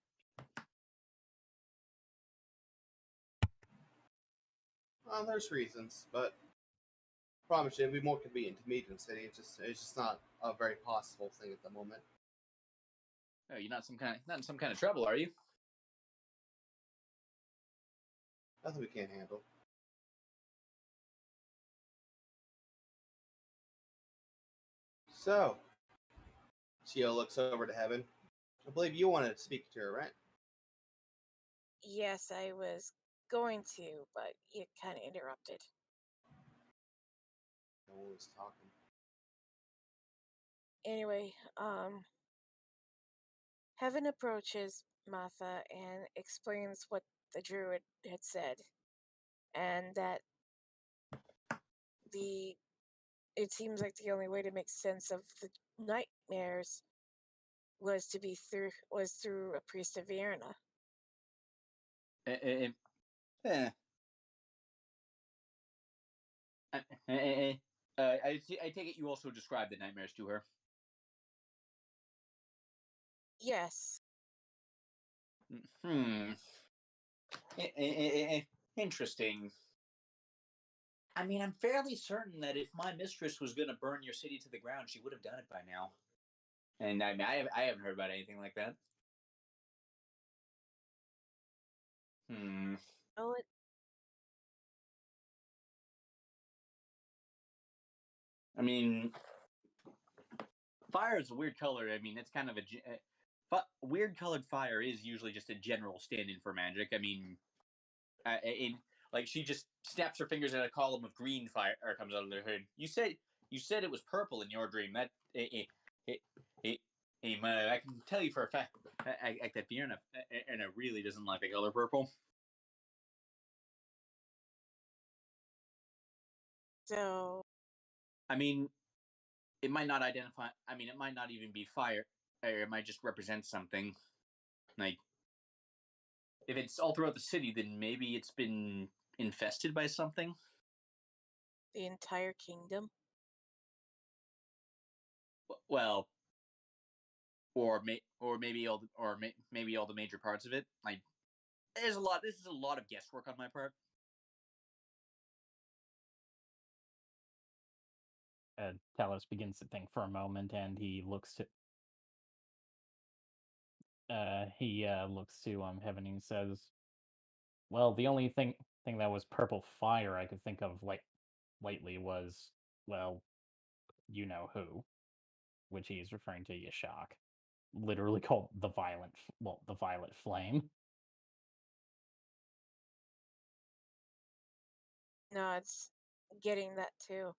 Speaker 5: Well, there's reasons, but I promise you, it'd be more convenient to meet in the city. It's just not a very possible thing at the moment.
Speaker 2: Oh, you're not in some kind of trouble, are you?
Speaker 5: Nothing we can't handle. So, Shio looks over to Heaven. I believe you wanted to speak to her, right?
Speaker 3: Yes, I was going to, but you kind of interrupted.
Speaker 5: No one was talking.
Speaker 3: Anyway, Heaven approaches Martha and explains what the druid had said, and that it seems like the only way to make sense of the nightmares was through a priest of Vienna.
Speaker 2: I take it you also described the nightmares to her.
Speaker 3: Yes.
Speaker 2: Interesting. I mean, I'm fairly certain that if my mistress was going to burn your city to the ground, she would have done it by now. And I mean, I haven't heard about anything like that.
Speaker 3: Well,
Speaker 2: I mean, fire is a weird color. I mean, it's kind of weird colored fire is usually just a general stand-in for magic. I mean, like she just snaps her fingers and a column of green fire comes out of their hood. You said it was purple in your dream. That I can tell you for a fact that Fiona really doesn't like the color purple.
Speaker 3: so
Speaker 2: I mean, it might not identify. I mean, it might not even be fire, or it might just represent something. Like, if it's all throughout the city, then maybe it's been infested by something.
Speaker 3: the entire kingdom.
Speaker 2: Well, maybe all the major parts of it. Like, there's a lot. This is a lot of guesswork on my part.
Speaker 6: Talos begins to think for a moment, and he looks to Heaven and says, "Well, the only thing that was purple fire I could think of lately was, well, you know who," which he is referring to Yashak, literally called the Violet Flame.
Speaker 3: No, it's getting that too.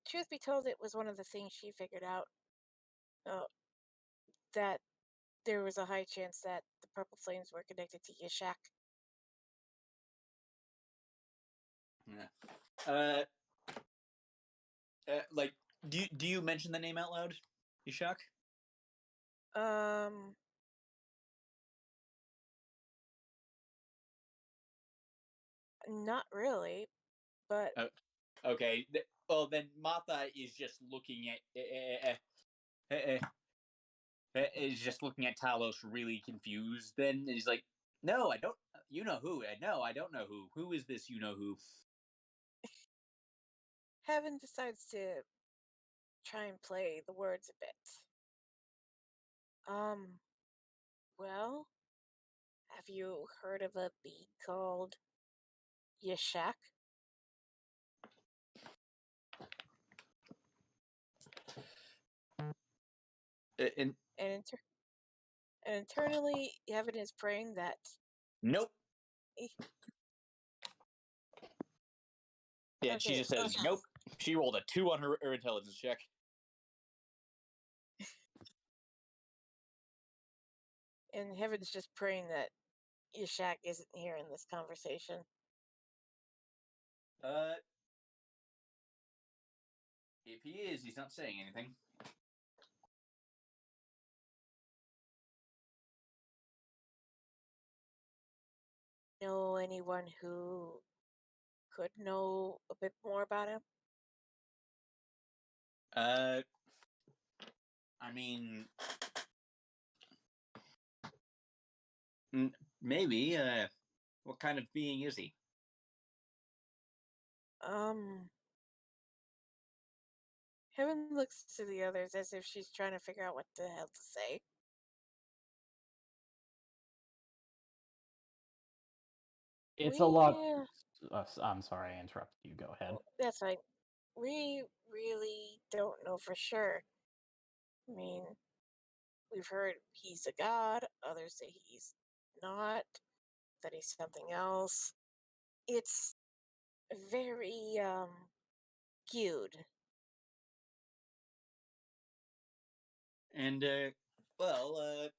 Speaker 3: Truth be told, it was one of the things she figured out. That there was a high chance that the purple flames were connected to Yashak.
Speaker 2: Yeah. Like, do you mention the name out loud, Yashak?
Speaker 3: Not really, but
Speaker 2: Okay. Well, then Martha is just looking at is just looking at Talos, really confused. Then he's like, "No, I don't. You know who? No, I don't know who. Who is this? You know who?"
Speaker 3: Heaven decides to try and play the words a bit. Well, have you heard of a bee called Yashak?
Speaker 2: And
Speaker 3: And, and internally, Heaven is praying that.
Speaker 2: nope.
Speaker 3: Eh,
Speaker 2: Yeah, she just says nope. She rolled a 2 on her intelligence check.
Speaker 3: And Heaven's just praying that Yashak isn't here in this conversation.
Speaker 2: If he is, he's not saying anything.
Speaker 3: Know anyone who could know a bit more about him?
Speaker 2: I mean, maybe. What kind of being is he?
Speaker 3: Heaven looks to the others as if she's trying to figure out what the hell to say.
Speaker 6: It's a lot. I'm sorry, I interrupted you. Go ahead.
Speaker 3: That's right. We really don't know for sure. I mean, we've heard he's a god, others say he's not, that he's something else. It's very, skewed.
Speaker 2: And well,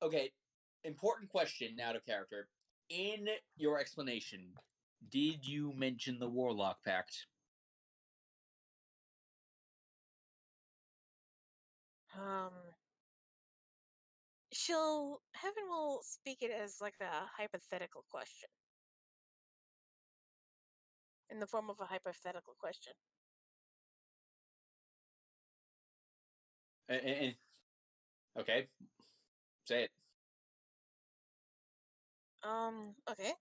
Speaker 2: okay. Important question, out of character. In your explanation, did you mention the Warlock Pact?
Speaker 3: Heaven will speak it as like a hypothetical question. In the form of a hypothetical question.
Speaker 2: Okay, say it.
Speaker 3: Okay.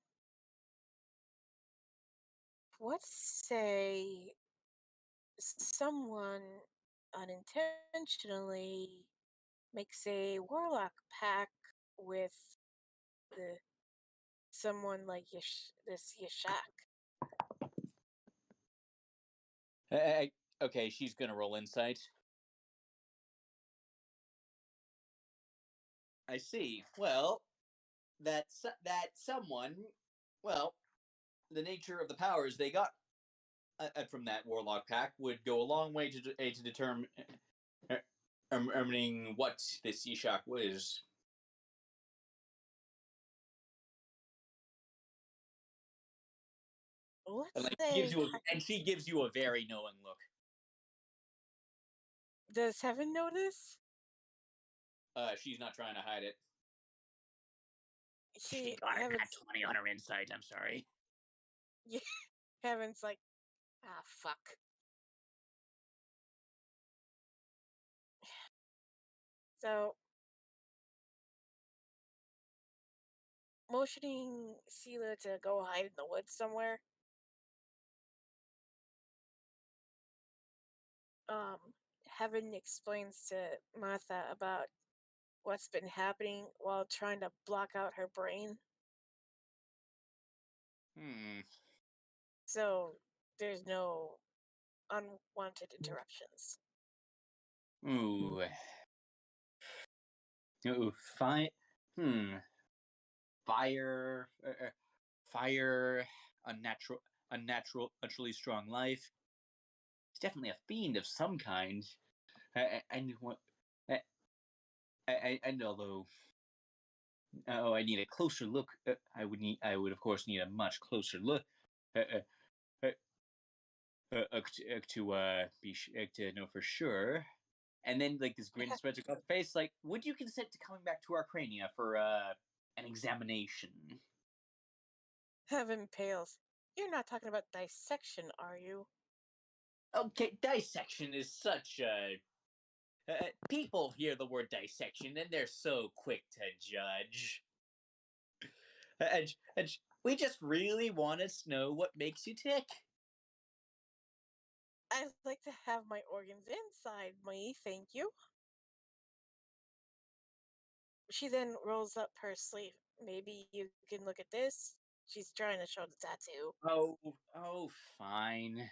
Speaker 3: Let's say someone unintentionally makes a warlock pact with the someone like this Yashak.
Speaker 2: Okay, she's gonna roll insight. I see. Well, that someone, well, the nature of the powers they got from that warlock pack would go a long way to determine what this Yashak was. And
Speaker 3: Let's
Speaker 2: like
Speaker 3: say,
Speaker 2: she gives you a very knowing look.
Speaker 3: does Heaven notice?
Speaker 2: She's not trying to hide it.
Speaker 3: She
Speaker 2: got a
Speaker 3: Heaven's,
Speaker 2: nat 20 on her insight. I'm sorry.
Speaker 3: yeah, Heaven's like, ah, fuck. So, motioning Sela to go hide in the woods somewhere. Heaven explains to Martha about what's been happening while trying to block out her brain. So there's no unwanted interruptions.
Speaker 2: Ooh. Ooh, fine. Fire, fire, naturally strong life. It's definitely a fiend of some kind. And what? And although, I need a closer look. I would of course need a much closer look. To know for sure. And then like this grin spreads across the face. Like, would you consent to coming back to our crania for an examination?
Speaker 3: Heaven pales. You're not talking about dissection, are you?
Speaker 2: Okay, dissection is such a. People hear the word dissection and they're so quick to judge. And we just really want to know what makes you tick.
Speaker 3: I'd like to have my organs inside me, thank you. She then rolls up her sleeve. Maybe you can look at this. She's trying to show the tattoo.
Speaker 2: Oh, fine.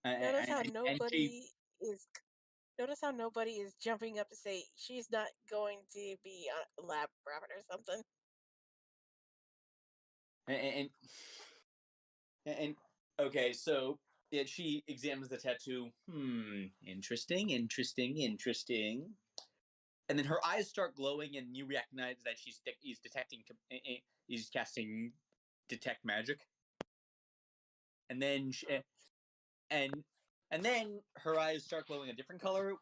Speaker 3: Notice how
Speaker 2: And
Speaker 3: nobody is. Notice how nobody is jumping up to say she's not going to be a lab rabbit or something.
Speaker 2: and okay, so she examines the tattoo. Interesting. And then her eyes start glowing, and you recognize that he's detecting. He's casting detect magic. And then and then her eyes start glowing a different color,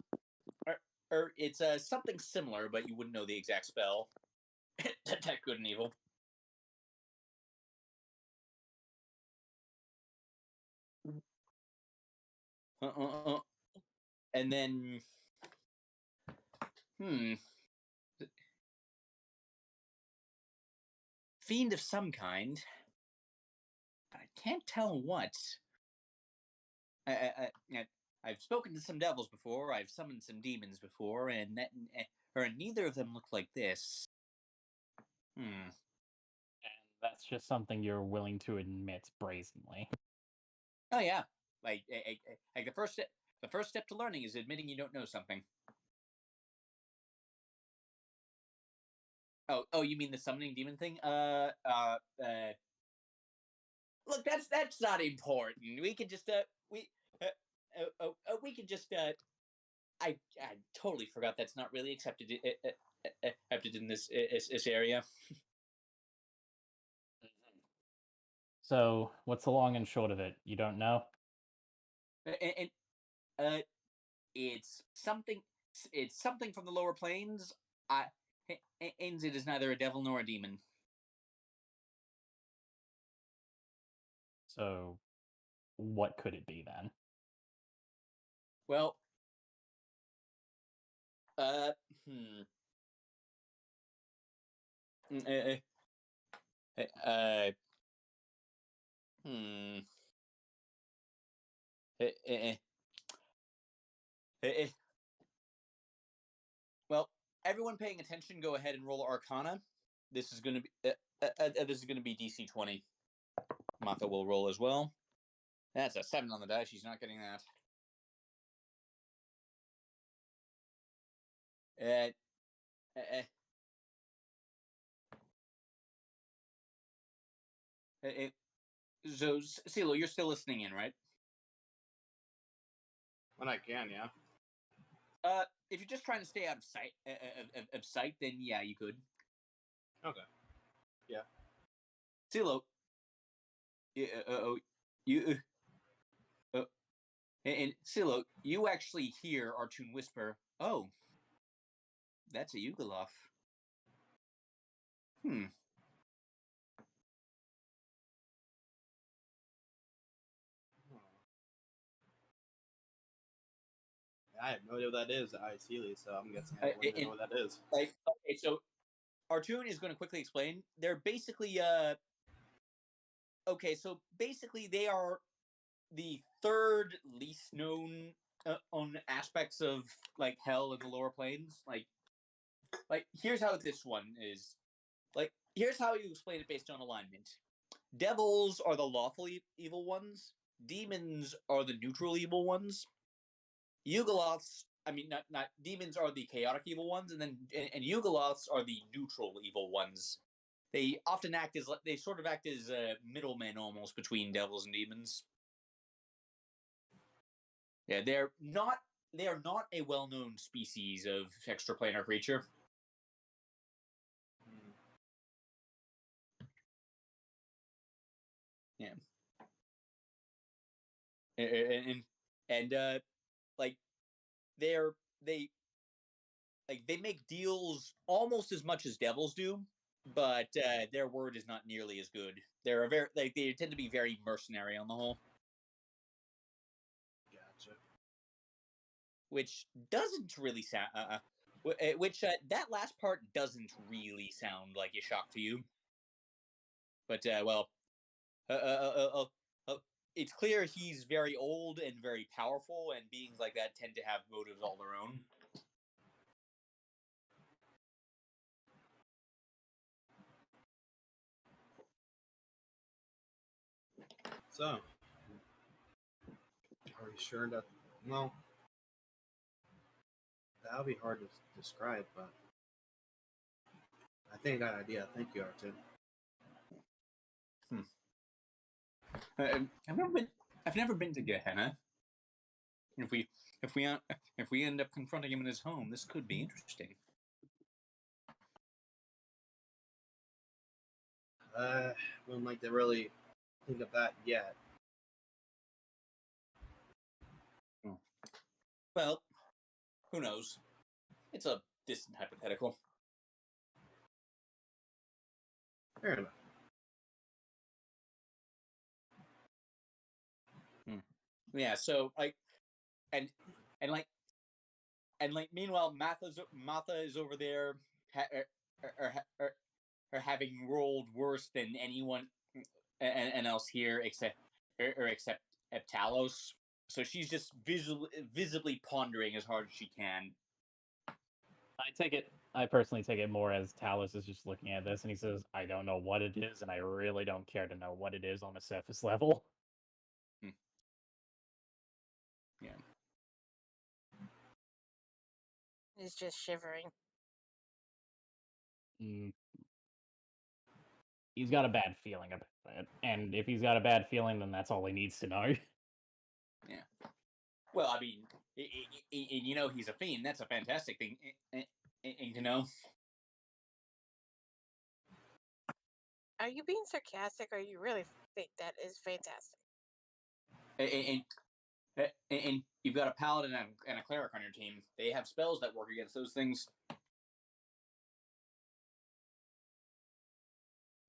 Speaker 2: or it's something similar, but you wouldn't know the exact spell. Detect good and evil. And then, fiend of some kind. I can't tell what. I've spoken to some devils before. I've summoned some demons before, and neither of them look like this.
Speaker 6: And that's just something you're willing to admit brazenly.
Speaker 2: Oh yeah, like the first step. The first step to learning is admitting you don't know something. Oh, you mean the summoning demon thing? Look, that's not important. We can just we can just I totally forgot that's not really accepted in this area.
Speaker 6: So, what's the long and short of it? You don't know?
Speaker 2: And it's something. It's something from the lower planes. And it is neither a devil nor a demon.
Speaker 6: So, what could it be then?
Speaker 2: Well, Hmm. Eh, eh, eh. Eh, eh. Well, everyone paying attention, go ahead and roll Arcana. This is going to be this is going to be DC 20. Martha will roll as well. That's a 7 on the die. She's not getting that. So, CeeLo, you're still listening in, right?
Speaker 5: When I can, yeah.
Speaker 2: If you're just trying to stay out of sight, then yeah, you could.
Speaker 5: Okay. Yeah.
Speaker 2: CeeLo, and CeeLo, you actually hear Artoon whisper, "Oh, that's a Yugoloth." Hmm.
Speaker 5: I have no idea what that is, ideally, so I'm guessing I wouldn't know what that is.
Speaker 2: Okay, so Artoon is going to quickly explain. They're basically okay, so basically they are the third least known on aspects of like hell in the lower planes. Like here's how this one is. Like here's how you explain it based on alignment. Devils are the lawful evil ones. Demons are the neutral evil ones. Yugoloths, I mean, not demons are the chaotic evil ones, and Yugoloths are the neutral evil ones. They often act as middlemen almost between devils and demons. Yeah, they are not a well-known species of extraplanar creature. Yeah, and like they make deals almost as much as devils do, but their word is not nearly as good. They're they tend to be very mercenary on the whole.
Speaker 5: Gotcha.
Speaker 2: Which doesn't really sound. That last part doesn't really sound like a shock to you. But it's clear he's very old and very powerful, and beings like that tend to have motives all their own.
Speaker 5: So, are you sure that? Well, that would be hard to describe, but I think I got an idea. Thank you, Arton.
Speaker 2: I've never been to Gehenna. If we end up confronting him in his home, this could be interesting.
Speaker 5: Wouldn't like to really think of that yet.
Speaker 2: Well, who knows? It's a distant hypothetical.
Speaker 5: Fair enough.
Speaker 2: Yeah. So meanwhile, Martha is over there, having rolled worse than anyone and else here except Talos. So she's just visibly pondering as hard as she can.
Speaker 6: I personally take it more as Talos is just looking at this and he says, I don't know what it is, and I really don't care to know what it is on a surface level.
Speaker 2: Yeah.
Speaker 3: He's just shivering.
Speaker 6: He's got a bad feeling about it, and if he's got a bad feeling, then that's all he needs to know.
Speaker 2: Yeah. Well, I mean, you know, he's a fiend. That's a fantastic thing to know.
Speaker 3: Are you being sarcastic, or you really think that is fantastic?
Speaker 2: And you've got a paladin and a cleric on your team. They have spells that work against those things.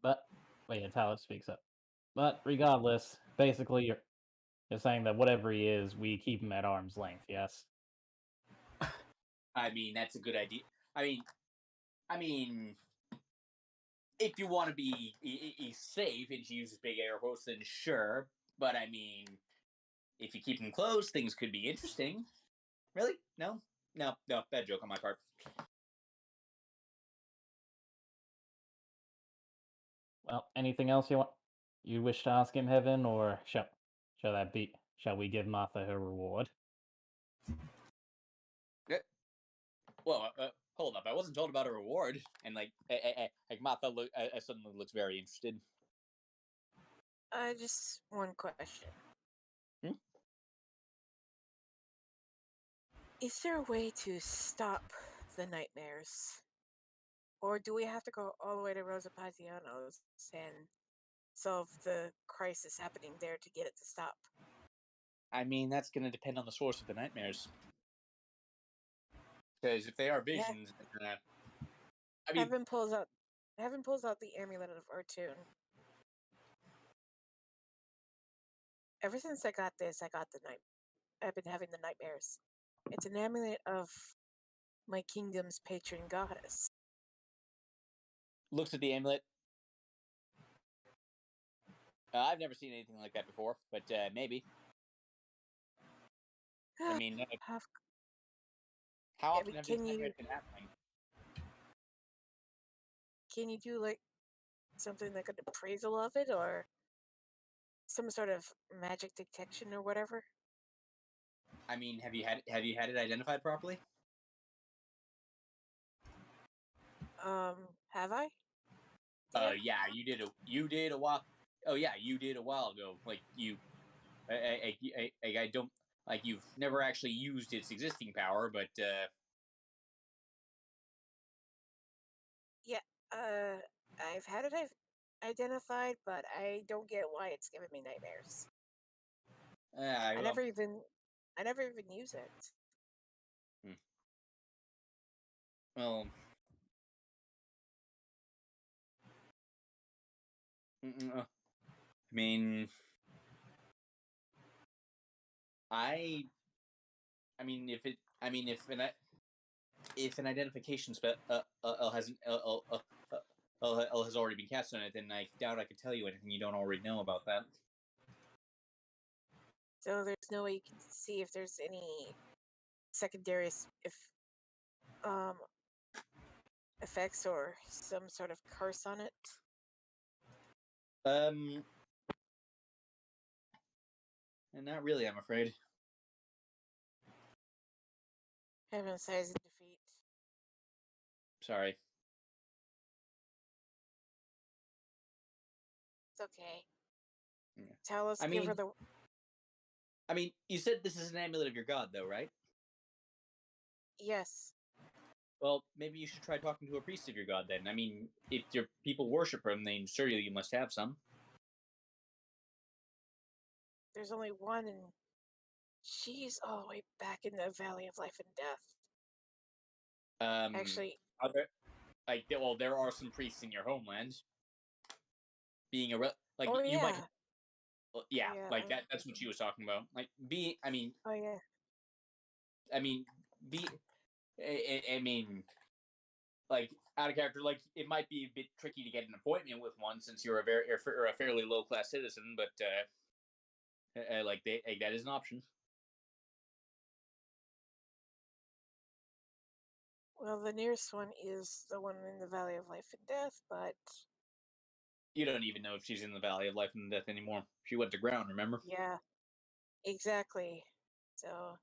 Speaker 6: But Talos speaks up. But regardless, basically, you're saying that whatever he is, we keep him at arm's length. Yes.
Speaker 2: I mean, that's a good idea. I mean, if you want to be safe and she uses big air quotes, then sure. But I mean, if you keep them close, things could be interesting. Really? No, bad joke on my part.
Speaker 6: Well, anything else you wish to ask him, Heaven, or shall we give Martha her reward?
Speaker 2: Well, hold up. I wasn't told about a reward, and like Martha suddenly looks very interested.
Speaker 3: Just one question.
Speaker 2: Hmm?
Speaker 3: Is there a way to stop the nightmares? Or do we have to go all the way to Rosa Paziano's and solve the crisis happening there to get it to stop?
Speaker 2: I mean, that's going to depend on the source of the nightmares. Because if they are visions, I mean,
Speaker 3: Heaven pulls out the amulet of Ortune. Ever since I got this, I've been having the nightmares. It's an amulet of my kingdom's patron goddess.
Speaker 2: looks at the amulet. I've never seen anything like that before, but maybe. I mean, how often have these nightmares been happening?
Speaker 3: Can you do like something like an appraisal of it, or some sort of magic detection or whatever?
Speaker 2: I mean, have you had it identified properly?
Speaker 3: Have I?
Speaker 2: Yeah, you did a while. Oh yeah, you did a while ago. Like I don't like you've never actually used its existing power, but
Speaker 3: Yeah. I've had it identified, but I don't get why it's giving me nightmares. I
Speaker 2: well,
Speaker 3: never even use it.
Speaker 2: well, I mean, I mean, if an identification spell has already been cast on it, then I doubt I could tell you anything you don't already know about that.
Speaker 3: So there's no way you can see if there's any secondary effects or some sort of curse on it.
Speaker 2: Not really, I'm afraid.
Speaker 3: Heaven sighs in defeat.
Speaker 2: Sorry.
Speaker 3: It's okay.
Speaker 2: Yeah.
Speaker 3: Tell us, give her the.
Speaker 2: I mean, you said this is an amulet of your god, though, right?
Speaker 3: Yes.
Speaker 2: Well, maybe you should try talking to a priest of your god then. I mean, if your people worship him, then surely you must have some.
Speaker 3: There's only one, and she's all the way back in the Valley of Life and Death. Actually,
Speaker 2: there are some priests in your homeland. Being a
Speaker 3: oh
Speaker 2: you
Speaker 3: yeah.
Speaker 2: might, yeah,
Speaker 3: Oh, yeah,
Speaker 2: like that's what she was talking about. Like I mean,
Speaker 3: oh yeah.
Speaker 2: I mean, I mean, like out of character, like it might be a bit tricky to get an appointment with one since you're a fairly low class citizen, but like that is an option.
Speaker 3: Well, the nearest one is the one in the Valley of Life and Death, but
Speaker 2: You don't even know if she's in the Valley of Life and Death anymore. She went to ground, remember?
Speaker 3: yeah, exactly. So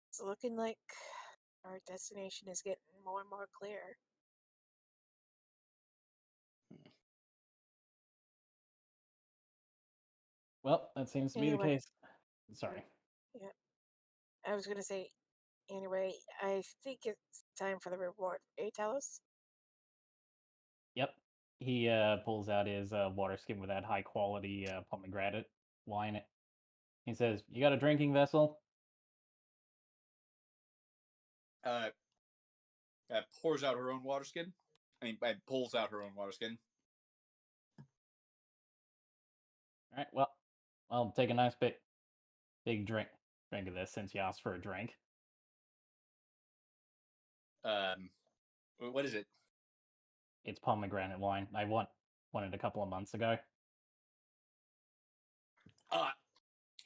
Speaker 3: it's looking like our destination is getting more and more clear.
Speaker 6: Well, that seems to be the
Speaker 3: Anyway.
Speaker 6: case. Sorry.
Speaker 3: Yeah, I was gonna say. Anyway, I think it's time for the reward. Talos?
Speaker 6: Yep. He pulls out his water skin with that high quality pomegranate wine. He says, "You got a drinking vessel?"
Speaker 2: Pours out her own water skin. I mean, pulls out her own water skin.
Speaker 6: All right. Well, I'll take a nice big drink of this since you asked for a drink.
Speaker 2: What is it?
Speaker 6: It's pomegranate wine. I won it a couple of months ago.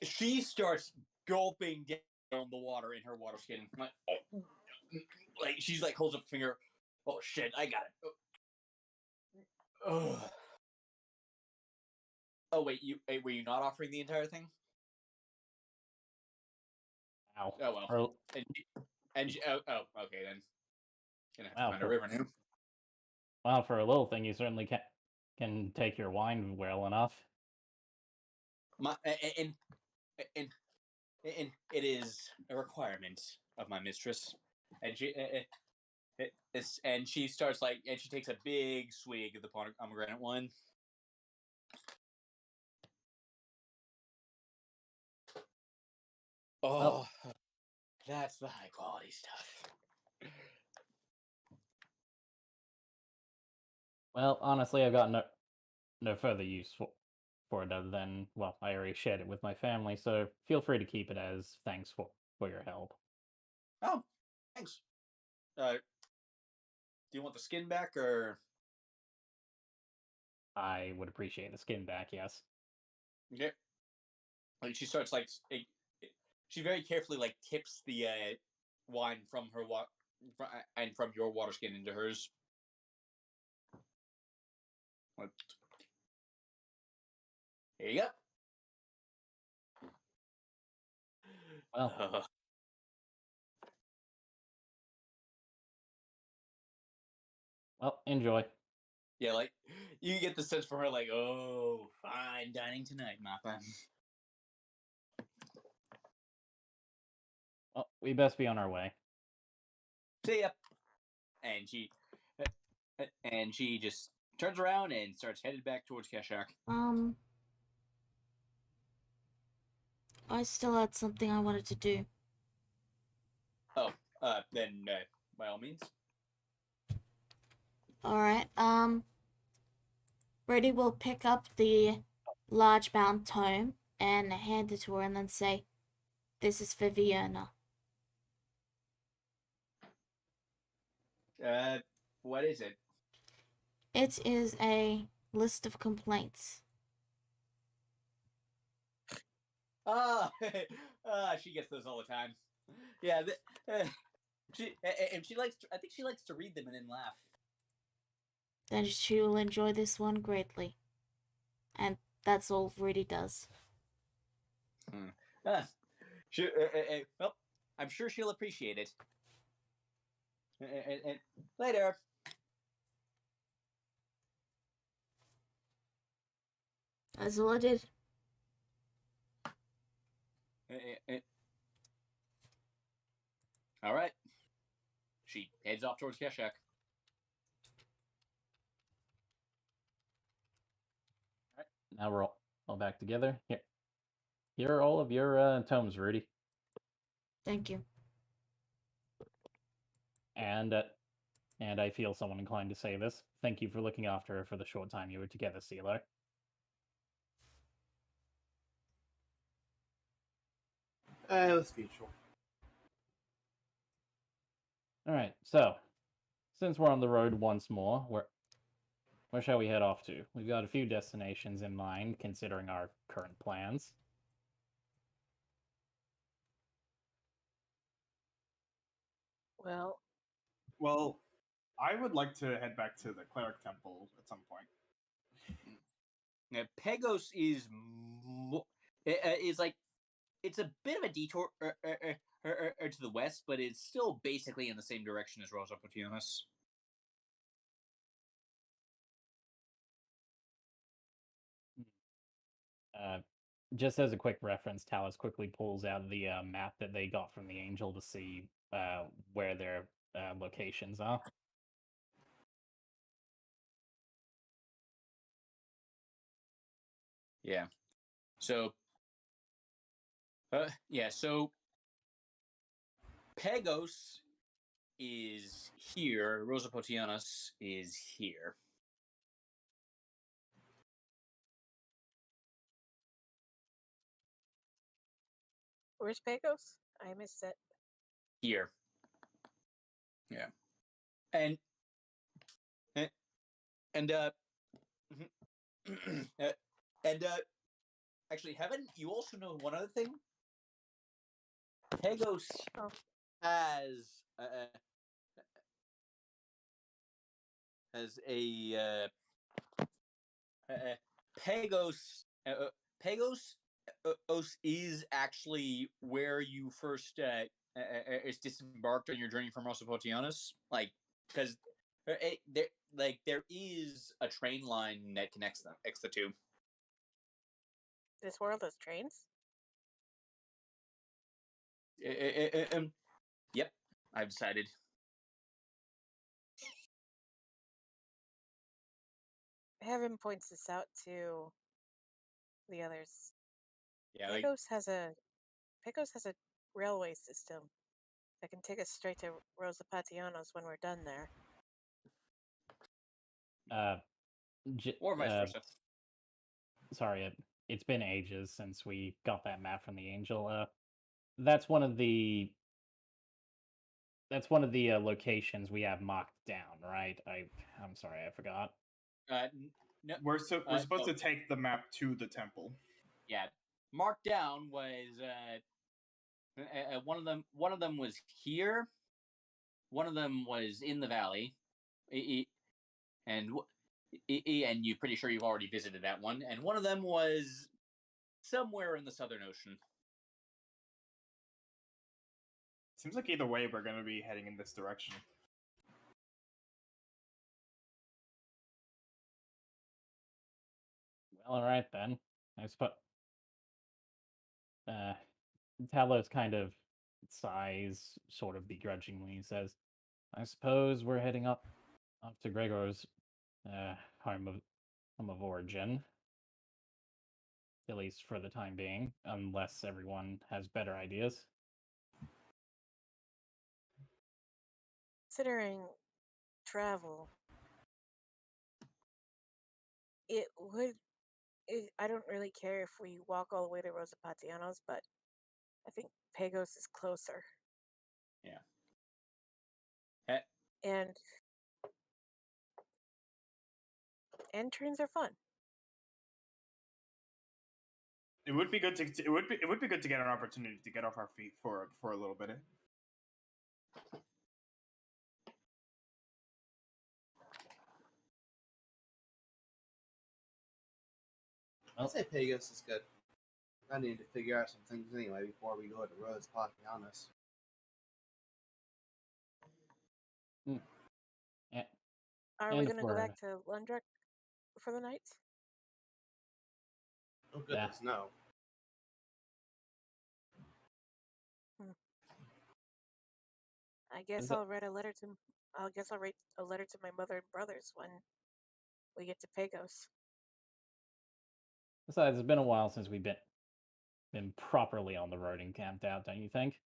Speaker 2: She starts gulping down the water in her water skin. Like, oh. Like she's like holds up a finger. Oh shit! I got it. Oh, oh wait, were you not offering the entire thing?
Speaker 6: Ow.
Speaker 2: Oh well.
Speaker 6: Or-
Speaker 2: Oh okay then. Gonna have to find a river now.
Speaker 6: Well, for a little thing, you certainly can take your wine well enough.
Speaker 2: And it is a requirement of my mistress, and she starts and she takes a big swig of the pomegranate wine. Oh, that's the high quality stuff.
Speaker 6: Well, honestly, I've got no further use for it other than, well, I already shared it with my family, so feel free to keep it as thanks for your help.
Speaker 2: Oh, thanks. Do you want the skin back, or?
Speaker 6: I would appreciate the skin back, yes.
Speaker 2: Okay. Like she starts she very carefully tips the wine from her and from your water skin into hers. Here you go.
Speaker 6: Well, well, enjoy.
Speaker 2: Yeah, you get the sense from her, oh, fine dining tonight, Mappa.
Speaker 6: Well, we best be on our way.
Speaker 2: See ya. And she just turns around and starts headed back towards Keshak.
Speaker 1: I still had something I wanted to do.
Speaker 2: Oh, then by all means.
Speaker 1: Alright, Brady will pick up the large bound tome and hand it to her and then say, "This is for Vienna."
Speaker 2: What is it?
Speaker 1: It is a list of complaints.
Speaker 2: She gets those all the time. Yeah, she likes. I think she likes to read them and then laugh.
Speaker 1: Then she will enjoy this one greatly. And that's all Rudy does.
Speaker 2: Well, I'm sure she'll appreciate it. Later.
Speaker 1: That's all I did.
Speaker 2: All right. She heads off towards Keshak.
Speaker 6: Now we're all back together. Here are all of your tomes, Rudy.
Speaker 1: Thank you.
Speaker 6: And I feel somewhat inclined to say this. Thank you for looking after her for the short time you were together, CeeLo.
Speaker 5: It was mutual.
Speaker 6: Alright, so, since we're on the road once more, where shall we head off to? We've got a few destinations in mind, considering our current plans.
Speaker 3: Well,
Speaker 4: I would like to head back to the cleric temple at some point.
Speaker 2: Now, Pegos is it's a bit of a detour to the west, but it's still basically in the same direction as Rosa Potionis.
Speaker 6: Just as a quick reference, Talus quickly pulls out the map that they got from the Angel to see where their locations are.
Speaker 2: Yeah. So, so Pegos is here. Rosa Potionis is here.
Speaker 3: where's Pecos? I missed it.
Speaker 2: Here. Yeah. And And and actually, Heaven, you also know one other thing. Pegos
Speaker 3: Oh.
Speaker 2: has Pegos. Pegos is actually where you first is disembarked on your journey from Rosopotianus. Like, because there is a train line that connects the two.
Speaker 3: This world has trains?
Speaker 2: Yep, I've decided.
Speaker 3: Heaven points this out to the others.
Speaker 2: Yeah,
Speaker 3: Pecos has a railway system that can take us straight to Rosa Patianos when we're done there.
Speaker 2: Or vice versa.
Speaker 6: Sorry, it's been ages since we got that map from the Angel. That's one of the locations we have marked down, right? I'm sorry, I forgot.
Speaker 2: No,
Speaker 4: We're supposed
Speaker 2: no.
Speaker 4: to take the map to the temple.
Speaker 2: Yeah, marked down was one of them was here. One of them was in the valley, and you're pretty sure you've already visited that one. And one of them was somewhere in the Southern Ocean.
Speaker 4: Seems like either way we're going to be heading in this direction.
Speaker 6: Well, all right then. I suppose. Talos kind of sighs, sort of begrudgingly, says, "I suppose we're heading up to Gregor's home of origin, at least for the time being, unless everyone has better ideas."
Speaker 3: Considering travel, I don't really care if we walk all the way to Rosa Patianos, but I think Pegos is closer.
Speaker 2: Yeah.
Speaker 3: And trains are fun.
Speaker 4: It would be good to get an opportunity to get off our feet for a little bit.
Speaker 5: I'd say Pegos is good. I need to figure out some things anyway before we go to Rhodes, to be honest.
Speaker 3: Are we going to go back to Lundrek for the night?
Speaker 5: Oh goodness, no.
Speaker 3: I guess I'll write a letter to my mother and brothers when we get to Pegos.
Speaker 6: Besides, it's been a while since we've been properly on the road and camped out, don't you think?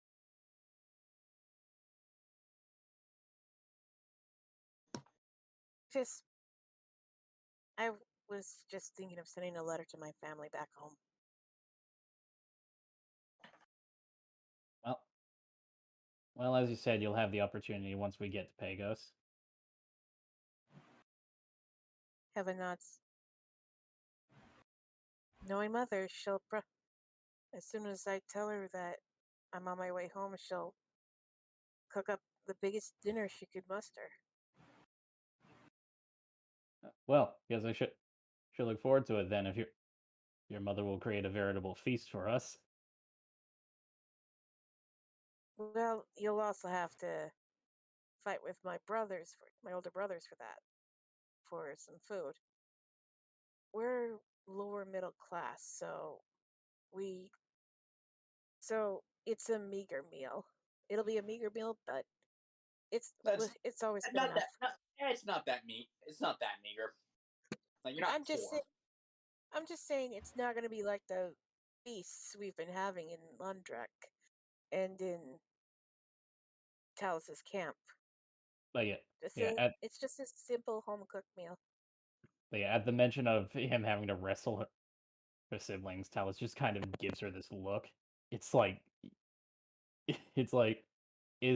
Speaker 3: I was just thinking of sending a letter to my family back home.
Speaker 6: Well, as you said, you'll have the opportunity once we get to Pegos.
Speaker 3: Heaven nods. Knowing mother, as soon as I tell her that I'm on my way home, she'll cook up the biggest dinner she could muster.
Speaker 6: Well, guess I should look forward to it then. If your mother will create a veritable feast for us.
Speaker 3: Well, you'll also have to fight with my older brothers for that, for some food. We're lower middle class, so it's a meager meal. It'll be a meager meal, but it's always been enough.
Speaker 2: It's not that meager. Like, you're not poor.
Speaker 3: I'm just saying it's not going to be like the feasts we've been having in Lundrek and in Talus's camp.
Speaker 6: But
Speaker 3: it's just a simple home cooked meal.
Speaker 6: But yeah, at the mention of him having to wrestle her siblings, Talus just kind of gives her this look. It's like it's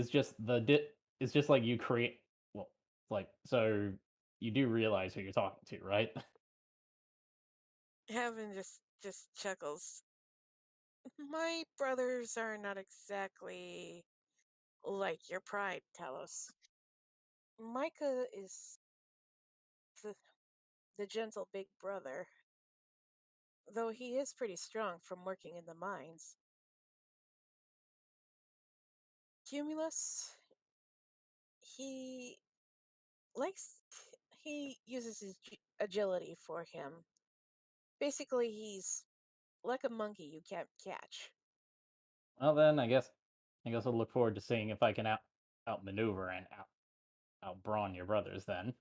Speaker 6: just like you create. Well, it's like, so you do realize who you're talking to, right?
Speaker 3: Heaven just chuckles. My brothers are not exactly like your pride, Talos. Micah is the, the gentle big brother, though he is pretty strong from working in the mines. Cumulus, he likes he uses his agility for him. Basically, he's like a monkey you can't catch.
Speaker 6: Well, then I guess I'll look forward to seeing if I can outmaneuver and outbrawn your brothers. Then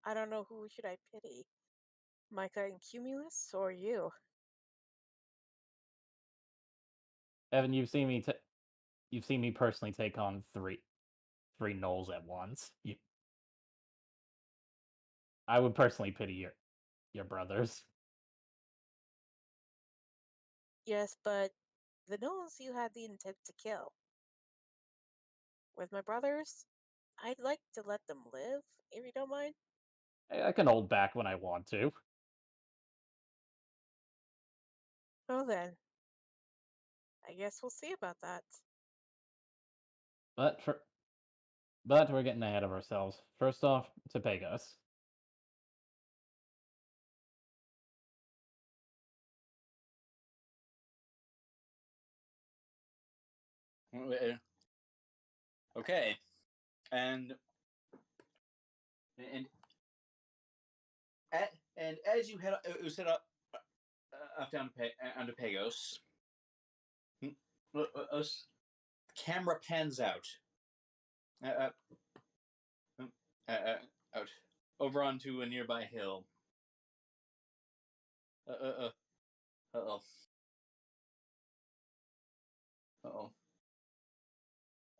Speaker 3: I don't know who should I pity, Micah and Cumulus or you.
Speaker 6: Evan, you've seen me personally take on three gnolls at once. I would personally pity your brothers.
Speaker 3: Yes, but the gnolls you had the intent to kill. With my brothers, I'd like to let them live, if you don't mind.
Speaker 6: I can hold back when I want to.
Speaker 3: Well then, I guess we'll see about that.
Speaker 6: But but we're getting ahead of ourselves. First off, to Pegos.
Speaker 2: Okay, and and and as you head up down to Pegos, camera pans out, uh, out over onto a nearby hill. Uh oh. Uh-oh.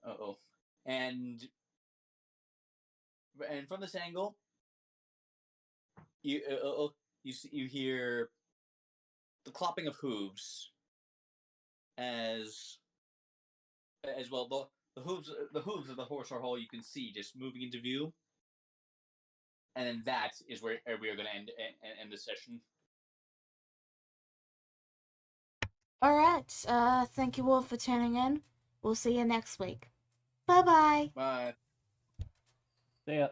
Speaker 2: Uh-oh. And from this angle, you hear the clopping of hooves as well the hooves of the horse or hole you can see just moving into view. And then that is where we are going to end the session.
Speaker 1: All right. Thank you all for tuning in. We'll see you next week. Bye bye.
Speaker 2: Bye.
Speaker 6: See ya.